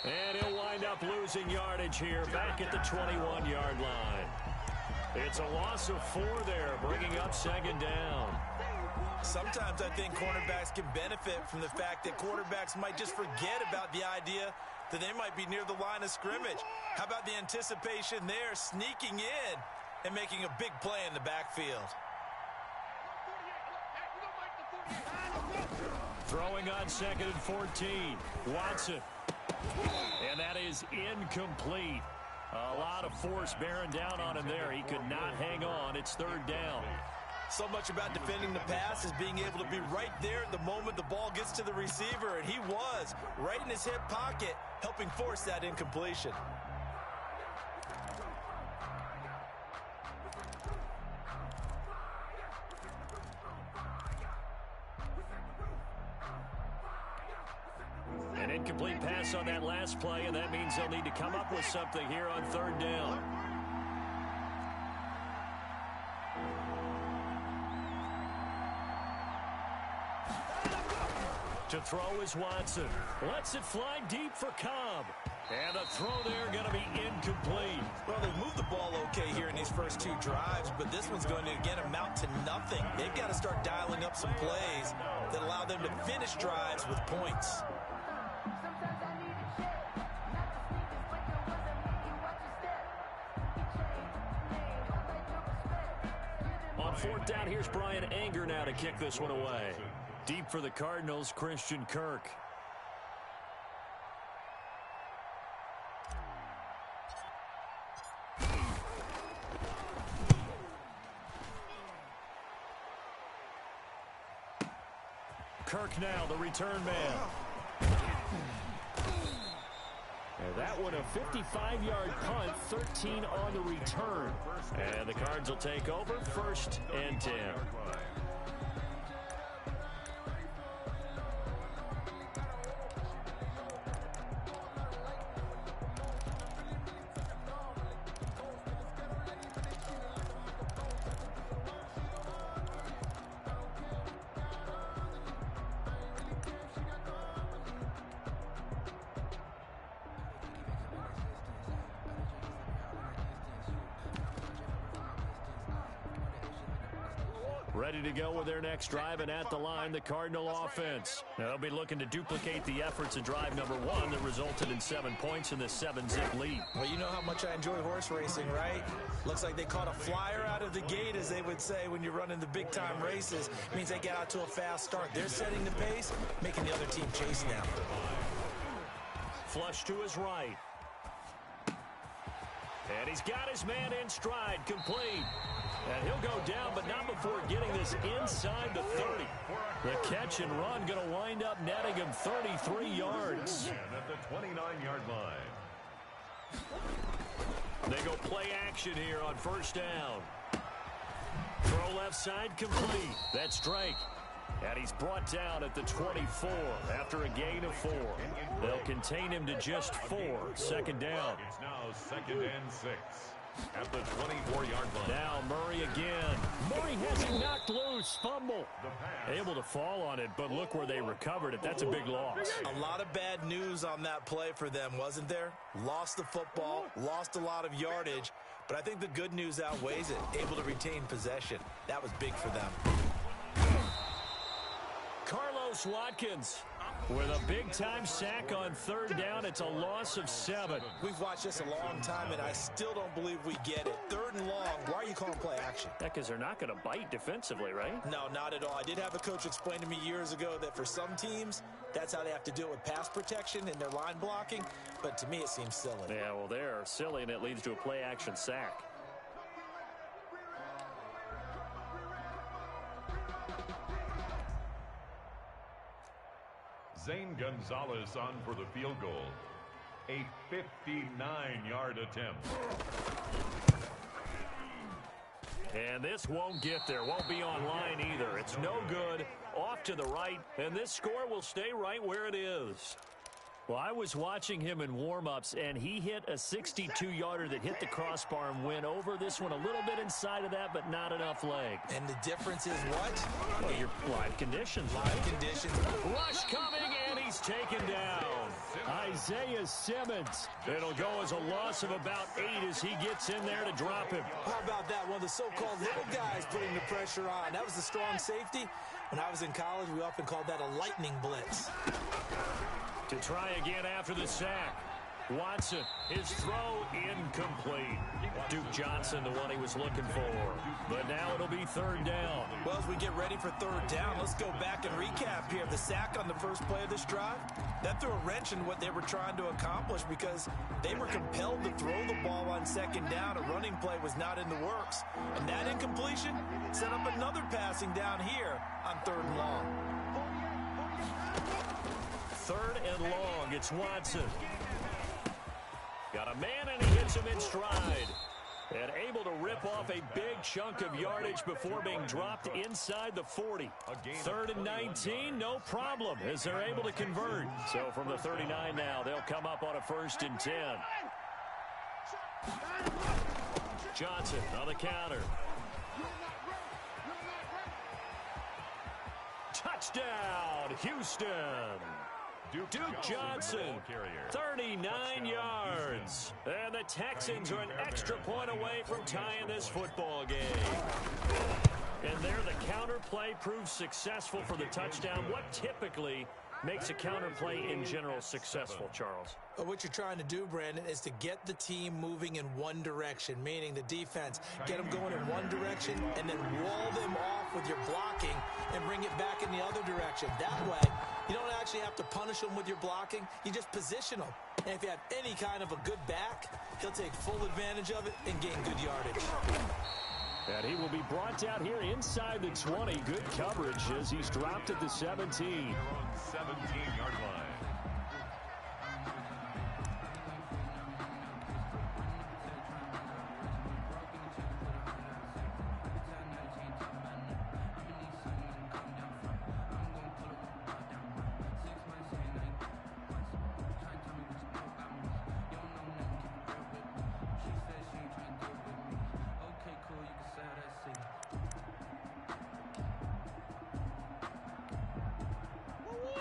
And he'll wind up losing yardage here back at the 21-yard line. It's a loss of 4 there, bringing up 2nd down. Sometimes I think cornerbacks can benefit from the fact that quarterbacks might just forget about the idea that they might be near the line of scrimmage. How about the anticipation there, sneaking in and making a big play in the backfield? Throwing on 2nd and 14. Watson. And that is incomplete. A lot of force bearing down on him there. He could not hang on. It's 3rd down. So much about defending the pass is being able to be right there at the moment the ball gets to the receiver, and he was right in his hip pocket, helping force that incompletion. An incomplete pass on that last play, and that means they'll need to come up with something here on 3rd down. To throw is Watson. Lets it fly deep for Cobb. And the throw there going to be incomplete. Well, they've moved the ball okay here in these first 2 drives, but this one's going to, again, amount to nothing. They've got to start dialing up some plays that allow them to finish drives with points. On 4th down, here's Brian Anger now to kick this one away. Deep for the Cardinals, Christian Kirk. Kirk now, the return man. And that one a 55-yard punt, 13 on the return. And the Cards will take over, 1st and 10. Ready to go with their next drive, and at the line, the Cardinal offense. They'll be looking to duplicate the efforts of drive number 1 that resulted in 7 points in the 7-zip lead. Well, you know how much I enjoy horse racing, right? Looks like they caught a flyer out of the gate, as they would say when you're running the big-time races. It means they get out to a fast start. They're setting the pace, making the other team chase now. Flush to his right. And he's got his man in stride, complete. And he'll go down, but not before getting this inside the 30. The catch and run going to wind up netting him 33 yards. And at the 29-yard line. They go play action here on 1st down. Throw left side, complete. That's Drake. And he's brought down at the 24 after a gain of 4. They'll contain him to just 4. 2nd down. It's now 2nd and 6. At the 24-yard line. Now Murray again. Murray has him knocked loose. Fumble. Able to fall on it, but look where they recovered it. That's a big loss. A lot of bad news on that play for them, wasn't there? Lost the football, lost a lot of yardage, but I think the good news outweighs it. Able to retain possession. That was big for them. Carlos Watkins with a big-time sack on 3rd down. It's a loss of 7. We've watched this a long time, and I still don't believe we get it. 3rd and long, why are you calling play action? Yeah, because they're not going to bite defensively, right? No, not at all. I did have a coach explain to me years ago that for some teams, that's how they have to do it with pass protection and their line blocking, but to me it seems silly. Yeah, well, they're silly, and it leads to a play-action sack. Zane Gonzalez on for the field goal. A 59-yard attempt. And this won't get there. Won't be online either. It's no good. Off to the right. And this score will stay right where it is. Well, I was watching him in warm-ups, and he hit a 62-yarder that hit the crossbar and went over. This one a little bit inside of that, but not enough leg. And the difference is what? Well, your live conditions. Live conditions. Rush coming, and he's taken down. Isaiah Simmons. It'll go as a loss of about 8 as he gets in there to drop him. How about that? One of the so-called little guys putting the pressure on. That was the strong safety. When I was in college, we often called that a lightning blitz. To try again after the sack. Watson, his throw incomplete. Duke Johnson, the one he was looking for. But now it'll be 3rd down. Well, as we get ready for 3rd down, let's go back and recap here. The sack on the first play of this drive, that threw a wrench in what they were trying to accomplish because they were compelled to throw the ball on 2nd down. A running play was not in the works. And that incompletion set up another passing down here on 3rd and long. 3rd and long, it's Watson. Got a man, and he hits him in stride. And able to rip off a big chunk of yardage before being dropped inside the 40. 3rd and 19, no problem, as they're able to convert. So from the 39 now, they'll come up on a 1st and 10. Johnson on the counter. Touchdown, Houston. Duke Johnson, 39 yards. And the Texans are an extra point away from tying this football game. And there, the counter play proves successful for the touchdown. What typically makes a counter play in general successful, Charles? What you're trying to do, Brandon, is to get the team moving in one direction, meaning the defense, get them going in one direction and then wall them off with your blocking and bring it back in the other direction. That way, you don't actually have to punish them with your blocking. You just position them. And if you have any kind of a good back, he'll take full advantage of it and gain good yardage. And he will be brought out here inside the 20. Good coverage as he's dropped at the 17. 17-yard line.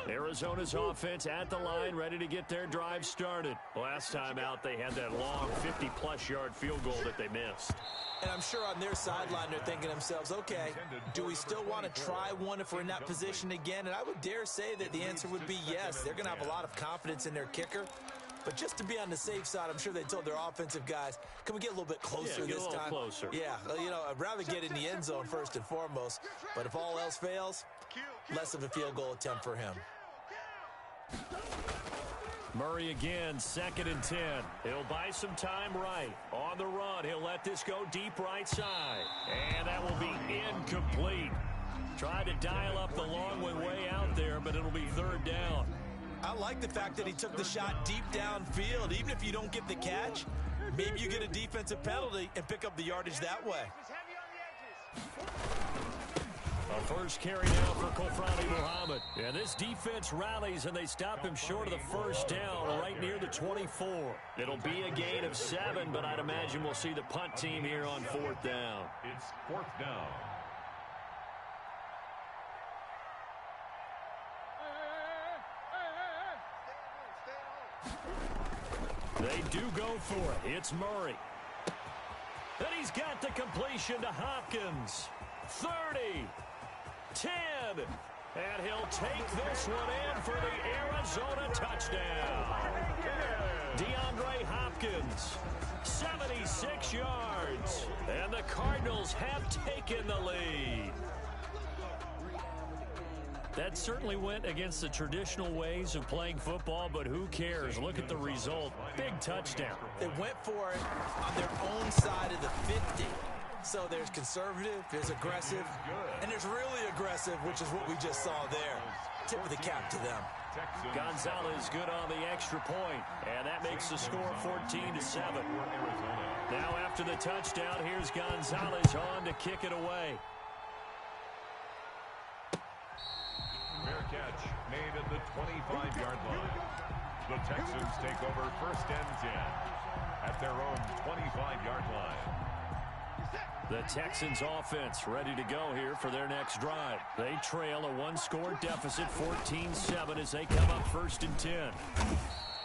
Arizona's offense at the line, ready to get their drive started. Last time out, they had that long 50-plus yard field goal that they missed. And I'm sure on their sideline, they're thinking to themselves, okay, do we still want to try one if we're in that position again? And I would dare say that the answer would be yes. They're going to have a lot of confidence in their kicker. But just to be on the safe side, I'm sure they told their offensive guys, can we get a little bit closer this time? Closer. Yeah, you know, I'd rather get in the end zone first and foremost. But if all else fails, less of a field goal attempt for him. Murray again, 2nd and 10. He'll buy some time right. On the run, he'll let this go deep right side. And that will be incomplete. Tried to dial up the long one way out there, but it'll be 3rd down. I like the fact that he took the shot deep downfield. Even if you don't get the catch, maybe you get a defensive penalty and pick up the yardage that way. A first carry now for Kofrani Muhammad. And this defense rallies, and they stop him short of the 1st down right near the 24. It'll be a gain of 7, but I'd imagine we'll see the punt team here on 4th down. It's 4th down. They do go for it. It's Murray. And he's got the completion to Hopkins. 30. 10. And he'll take this one in for the Arizona touchdown. DeAndre Hopkins, 76 yards. And the Cardinals have taken the lead. That certainly went against the traditional ways of playing football, but who cares? Look at the result. Big touchdown. They went for it on their own side of the 50. So there's conservative, there's aggressive, and there's really aggressive, which is what we just saw there. Tip of the cap to them. Gonzalez good on the extra point, and that makes the score 14-7. Now after the touchdown, here's Gonzalez on to kick it away. Fair catch made at the 25-yard line. The Texans take over 1st and 10 at their own 25-yard line. The Texans offense ready to go here for their next drive. They trail a 1-score deficit, 14-7, as they come up 1st and 10.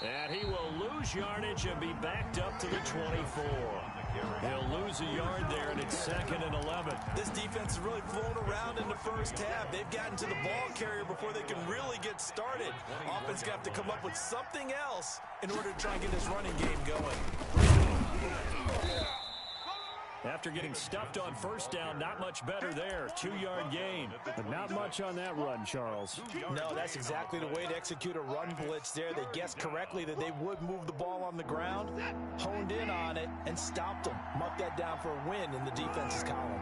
And he will lose yardage and be backed up to the 24. He'll lose a yard there, and it's 2nd and 11. This defense has really flown around in the 1st half. They've gotten to the ball carrier before they can really get started. Offense going to have to come up with something else in order to try and get this running game going. After getting stuffed on 1st down, not much better there. 2-yard gain. But not much on that run, Charles. No, that's exactly the way to execute a run blitz there. They guessed correctly that they would move the ball on the ground, honed in on it, and stopped them. Mark that down for a win in the defense's column.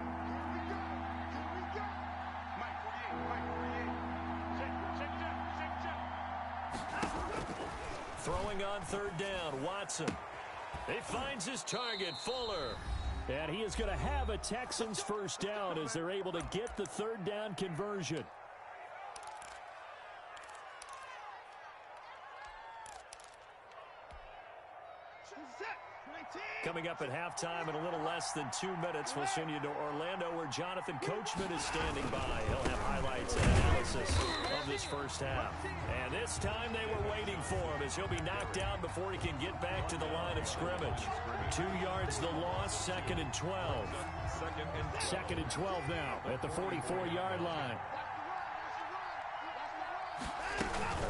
Throwing on 3rd down, Watson. He finds his target, Fuller. And he is going to have a Texans 1st down as they're able to get the 3rd down conversion. Coming up at halftime in a little less than 2 minutes, we'll send you to Orlando where Jonathan Coachman is standing by. He'll have highlights and analysis of this first half. And this time they were waiting for him as he'll be knocked down before he can get back to the line of scrimmage. 2 yards the loss, 2nd and 12. Second and 12 now at the 44-yard line.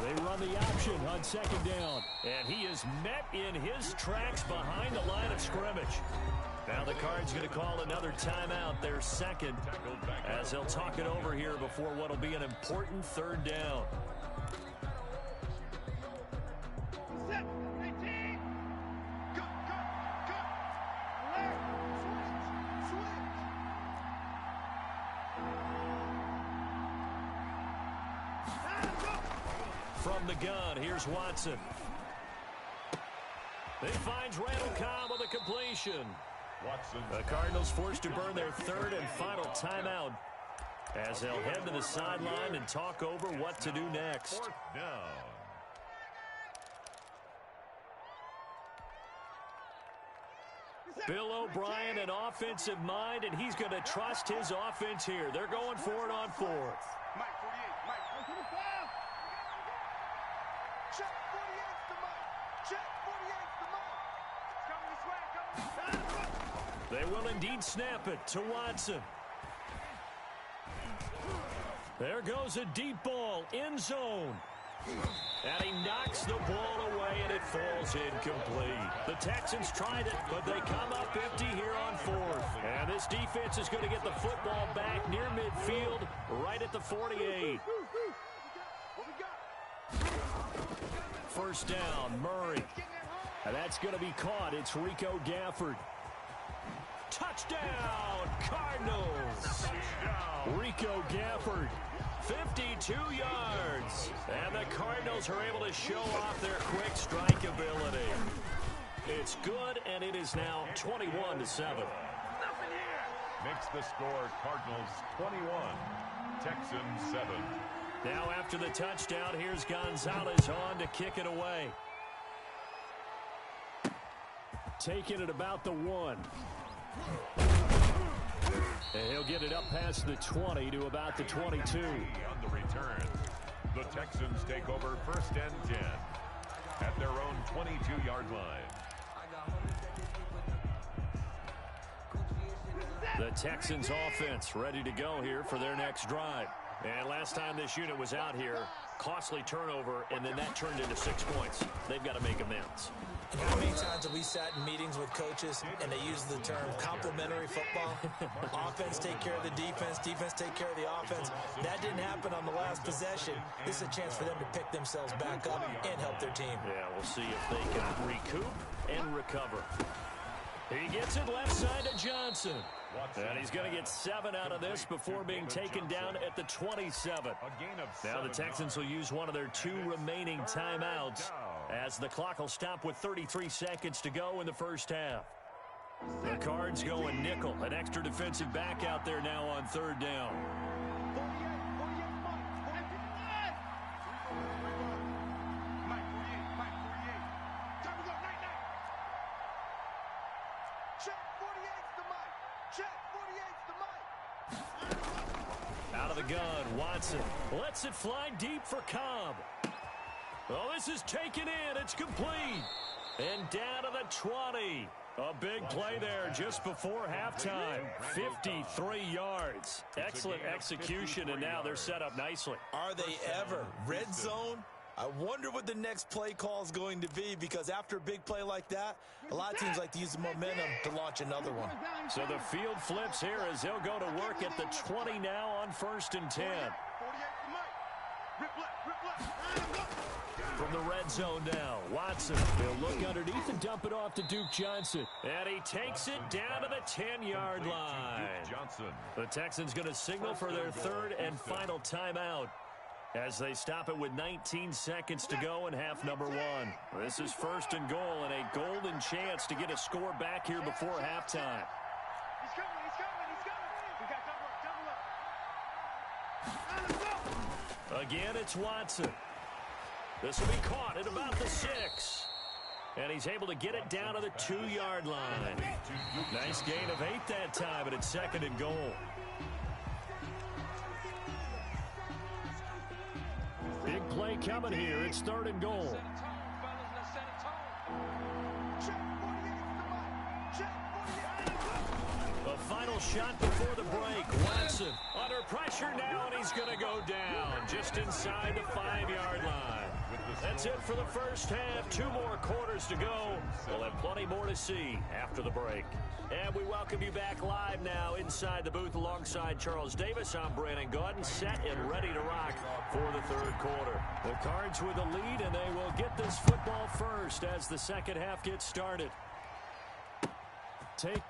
They run the option on 2nd down. And he is met in his tracks behind the line of scrimmage. Now the Cards going to call another timeout, their second, as they'll talk it over here before what will be an important 3rd down. From the gun, here's Watson. He finds Randall Cobb with a completion. The Cardinals forced to burn their 3rd and final timeout as they'll head to the sideline and talk over what to do next. 4th down. Bill O'Brien, an offensive mind, and he's going to trust his offense here. They're going for it on 4th. Mike 48, Mike. Check 48's the Mike. Check 48's the Mike. It's coming this way, They will indeed snap it to Watson. There goes a deep ball, end zone. And he knocks the ball away, and it falls incomplete. The Texans tried it, but they come up empty here on 4th. And this defense is going to get the football back near midfield, right at the 48. First down, Murray. And that's going to be caught. It's Rico Gafford. Touchdown, Cardinals. Rico Gafford, 52 yards. And the Cardinals are able to show off their quick strike ability. It's good, and it is now 21-7. Makes the score Cardinals 21, Texans 7. Now after the touchdown, here's Gonzalez on to kick it away. Taking it about the 1. And he'll get it up past the 20 to about the 22. On the return, the Texans take over 1st and 10 at their own 22-yard line. The Texans offense ready to go here for their next drive. And last time this unit was out here, costly turnover, and then that turned into 6 points. They've got to make amends. And how many times have we sat in meetings with coaches and they use the term complementary football? Offense take care of the defense, defense take care of the offense. That didn't happen on the last possession. This is a chance for them to pick themselves back up and help their team. Yeah, we'll see if they can recoup and recover. He gets it left side to Johnson. And he's going to get 7 out of this before being taken down at the 27. Now the Texans will use one of their 2 remaining timeouts as the clock will stop with 33 seconds to go in the first half. The Cards going nickel, an extra defensive back out there now on 3rd down. Out of the gun, Watson lets it fly deep for Cobb. Oh, this is taken in. It's complete. And down to the 20. A big play there just before halftime. 53 yards. Excellent execution, and now they're set up nicely. Are they ever? Red zone? I wonder what the next play call is going to be, because after a big play like that, a lot of teams like to use the momentum to launch another one. So the field flips here as they'll go to work at the 20 now on 1st and 10. From the red zone now, Watson. He'll look underneath and dump it off to Duke Johnson. And he takes it down to the 10-yard line. The Texans going to signal for their 3rd and final timeout as they stop it with 19 seconds to go in half number 1. This is 1st and goal and a golden chance to get a score back here before halftime. He's coming, he's coming, he's coming. We got double up. Again, it's Watson. This will be caught at about the 6. And he's able to get it down to the 2-yard line. Nice gain of 8 that time, and it's 2nd and goal. Big play coming here. It's 3rd and goal. The final shot before the break. Watson under pressure now, and he's going to go down just inside the 5-yard line. That's it for the first half. 2 more quarters to go. We'll have plenty more to see after the break. And we welcome you back live now inside the booth alongside Charles Davis. I'm Brandon Gaudin, set and ready to rock for the 3rd quarter. The Cards with a lead, and they will get this football first as the second half gets started.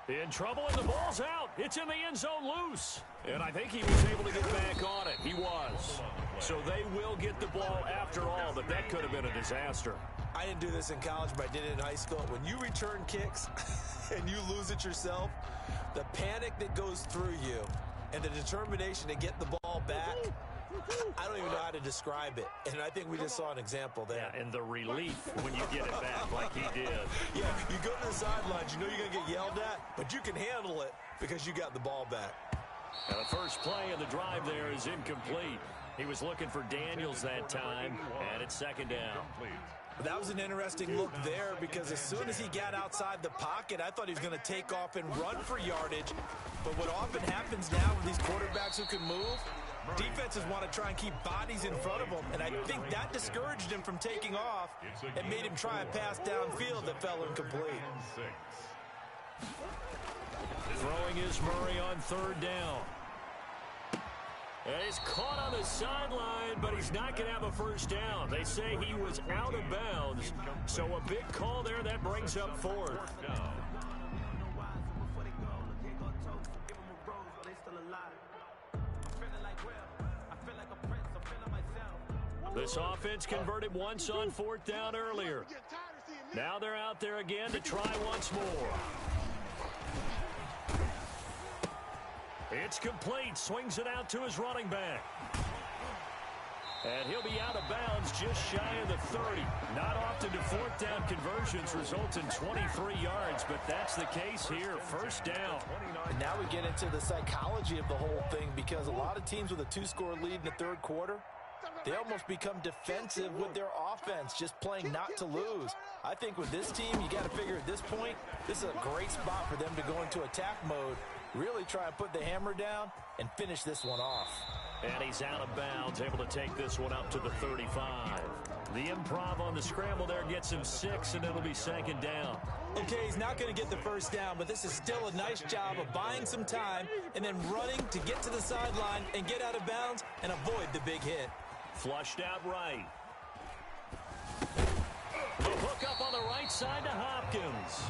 In trouble, and the ball's out. It's in the end zone loose. And I think he was able to get back on it. He was. So they will get the ball after all, but that could have been a disaster. I didn't do this in college, but I did it in high school. When you return kicks and you lose it yourself, the panic that goes through you and the determination to get the ball back, I don't even know how to describe it. And I think we just saw an example there. Yeah, and the relief when you get it back like he did. Yeah, you go to the sidelines, you know you're going to get yelled at, but you can handle it because you got the ball back. And the first play of the drive there is incomplete. He was looking for Daniels that time, and it's 2nd down. That was an interesting look there because as soon as he got outside the pocket, I thought he was going to take off and run for yardage. But what often happens now with these quarterbacks who can move, defenses want to try and keep bodies in front of them, and I think that discouraged him from taking off and made him try a pass downfield that fell incomplete. Throwing is Murray on 3rd down. And he's caught on the sideline, but he's not going to have a first down. They say he was out of bounds, so a big call there that brings up 4th. This offense converted once on 4th down earlier. Now they're out there again to try once more. It's complete. Swings it out to his running back. And he'll be out of bounds just shy of the 30. Not often do 4th down conversions result in 23 yards, but that's the case here. First down. And now we get into the psychology of the whole thing because a lot of teams with a 2-score lead in the 3rd quarter, they almost become defensive with their offense, just playing not to lose. I think with this team, you got to figure at this point, this is a great spot for them to go into attack mode, really try and put the hammer down and finish this one off. And he's out of bounds, able to take this one up to the 35. The improv on the scramble there gets him 6, and it'll be 2nd down. Okay, he's not going to get the first down, but this is still a nice job of buying some time and then running to get to the sideline and get out of bounds and avoid the big hit. Flushed out right. The hook up on the right side to Hopkins.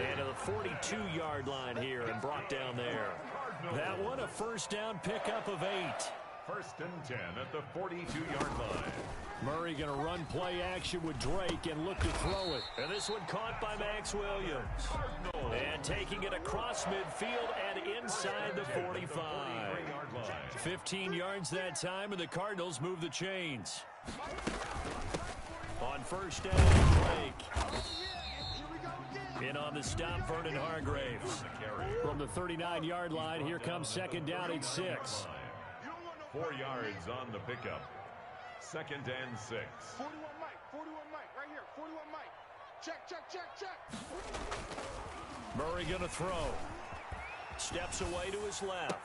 And to the 42-yard line here and brought down there. That one a first down pickup of 8. 1st and 10 at the 42-yard line. Murray going to run play action with Drake and look to throw it. And this one caught by Max Williams. And taking it across midfield and inside the 45. 15 yards that time, and the Cardinals move the chains. On first down, Drake. In on the stop, Vernon Hargraves. From the 39-yard line, here comes 2nd down at 6. 4 yards on the pickup. 2nd and 6. 41 Mike, 41 Mike, right here, 41 Mike. Check, check, check, check. Murray going to throw. Steps away to his left.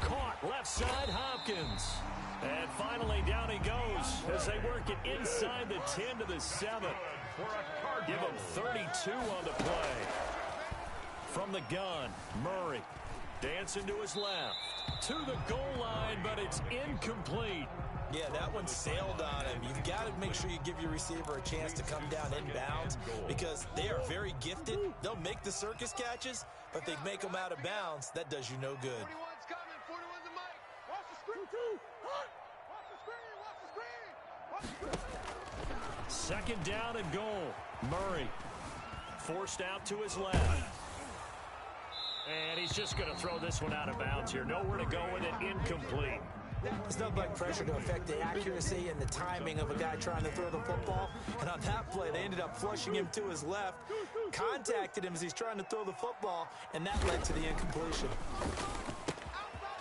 Caught, left side, Hopkins. And finally, down he goes as they work it inside the 10 to the 7. Give him 32 on the play. From the gun, Murray dancing to his left. To the goal line, but it's incomplete. Yeah, that one sailed on him. You've got to make sure you give your receiver a chance to come down inbounds because they are very gifted. They'll make the circus catches, but they make them out of bounds. That does you no good. 41's coming, 41's a Mike. Watch the screen. Watch the screen, watch the screen. Watch the screen. 2nd down and goal. Murray forced out to his left. And he's just going to throw this one out of bounds here. Nowhere to go with it. Incomplete. There's nothing like pressure to affect the accuracy and the timing of a guy trying to throw the football. And on that play, they ended up flushing him to his left, contacted him as he's trying to throw the football, and that led to the incompletion.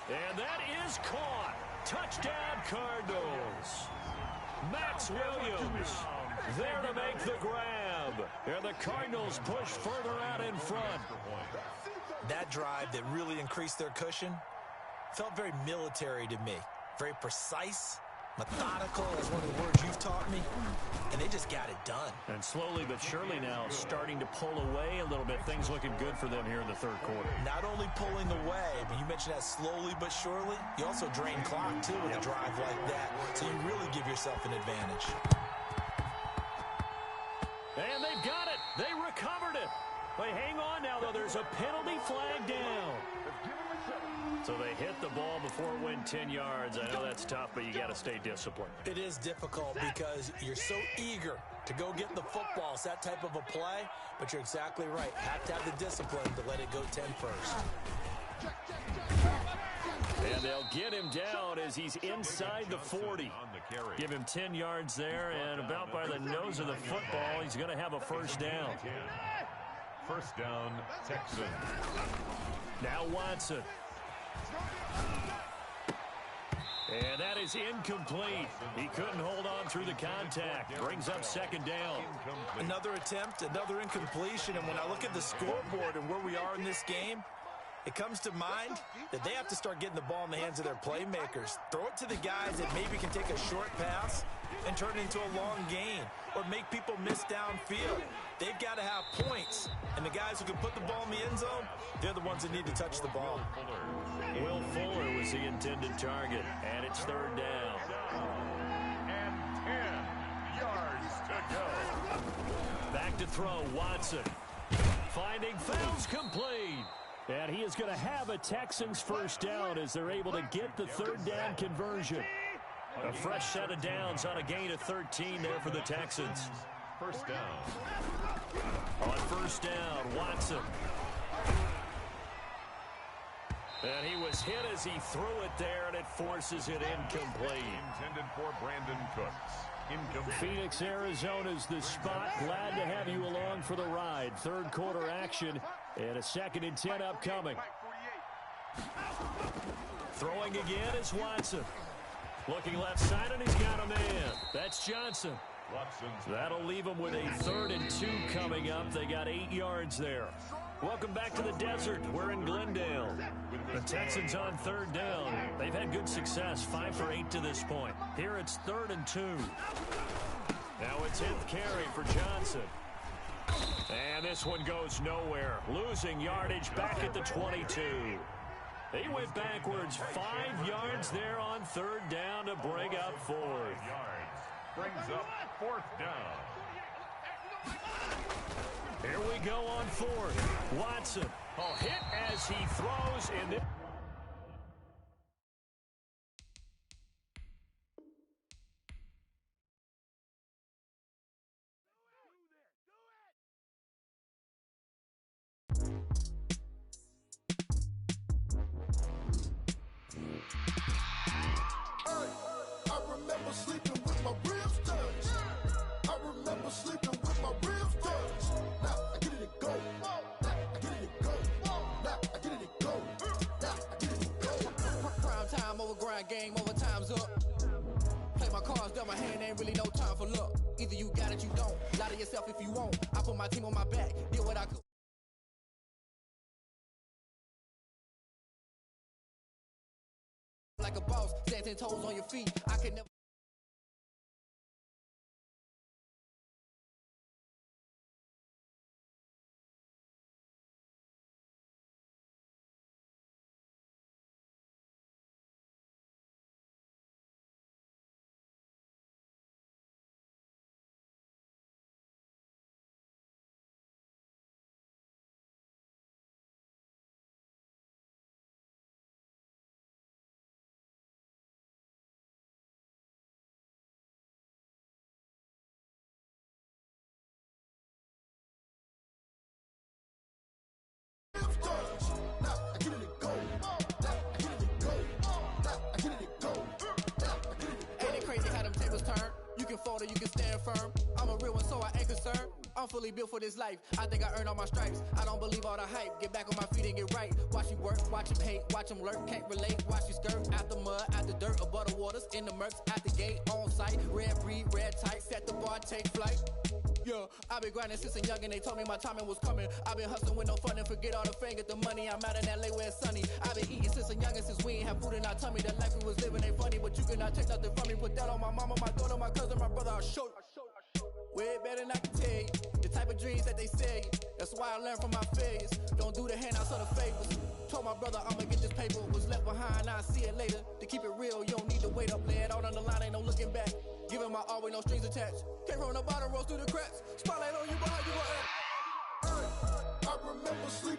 And that is caught. Touchdown, Cardinals. Max Williams there to make the grab. And the Cardinals push further out in front. That drive that really increased their cushion felt very military to me. Very precise, methodical, that's one of the words you've taught me. And they just got it done. And slowly but surely now starting to pull away a little bit. Things looking good for them here in the third quarter. Not only pulling away, but you mentioned that slowly but surely. You also drain clock, too, with a drive like that. So you really give yourself an advantage. And they've got it. They recovered it. They hang on now, though. There's a penalty flag down. So they hit the ball before it went 10 yards. I know that's tough, but you got to stay disciplined. It is difficult because you're so eager to go get the football. It's that type of a play, but you're exactly right. Have to have the discipline to let it go 10 first. And they'll get him down as he's inside the 40. Give him 10 yards there, and about by the nose of the football, he's going to have a first down. First down, Texans. Now Watson. And that is incomplete. He couldn't hold on through the contact. Brings up second down. Another attempt, another incompletion, and when I look at the scoreboard and where we are in this game, it comes to mind that they have to start getting the ball in the hands of their playmakers. Throw it to the guys that maybe can take a short pass and turn it into a long gain or make people miss downfield. They've got to have points, and the guys who can put the ball in the end zone, they're the ones that need to touch the ball. Will Fuller was the intended target, and it's third down. And 10 yards to go. Back to throw, Watson. Finding Fells complete. And he is going to have a Texans first down as they're able to get the third down conversion. A fresh set of downs on a gain of 13 there for the Texans. First down. On first down, Watson. And he was hit as he threw it there, and it forces it incomplete. Intended for Brandon Cooks. Incomplete. Phoenix, Arizona's the spot. Glad to have you along for the ride. Third quarter action and a 2nd and 10 upcoming. Throwing again is Watson. Looking left side, and he's got a man. That's Johnson. That'll leave them with a 3rd and 2 coming up. They got 8 yards there. Welcome back to the desert. We're in Glendale. The Texans on third down. They've had good success, 5 for 8 to this point. Here it's 3rd and 2. Now it's 10th carry for Johnson. And this one goes nowhere. Losing yardage back at the 22. They went backwards 5 yards there on 3rd down to bring up 4th. Brings up 4th down. Here we go on 4th. Watson. A hit as he throws in the... Game over, time's up. Play my cards, dealt my hand, ain't really no time for luck. Either you got it, you don't. Lie to yourself if you won't. I put my team on my back, did what I could. Like a boss, stand 10 toes on your feet. I can never. can fold or you can stand firm. I'm a real one, so I ain't concerned. I'm fully built for this life. I think I earned all my stripes. I don't believe all the hype. Get back on my feet and get right. Watch you work, watch him hate, watch him lurk. Can't relate, watch you skirt. Out the mud, out the dirt, above the waters, in the murks, at the gate, on site. Red breed, red tight, set the bar, take flight. Yeah, I been grinding since a young and they told me my timing was coming. I been hustling with no fun and forget all the fame, get the money. I'm out in LA where it's sunny. I been eating since a young and since we ain't have food in our tummy. The life we was living ain't funny, but you cannot take nothing from me. Put that on my mama, my daughter, my cousin, my brother, I'll show you. Way better than I can tell you. The type of dreams that they sell you. That's why I learned from my failures. Don't do the handouts or the favors. Told my brother I'ma get this paper. Was left behind, I'll see it later. To keep it real, you don't need to wait up. Lay it out on the line, ain't no looking back. Giving my all with no strings attached. Came from the bottom, rose through the cracks. Spotlight on you, but how you gon' act? I remember sleeping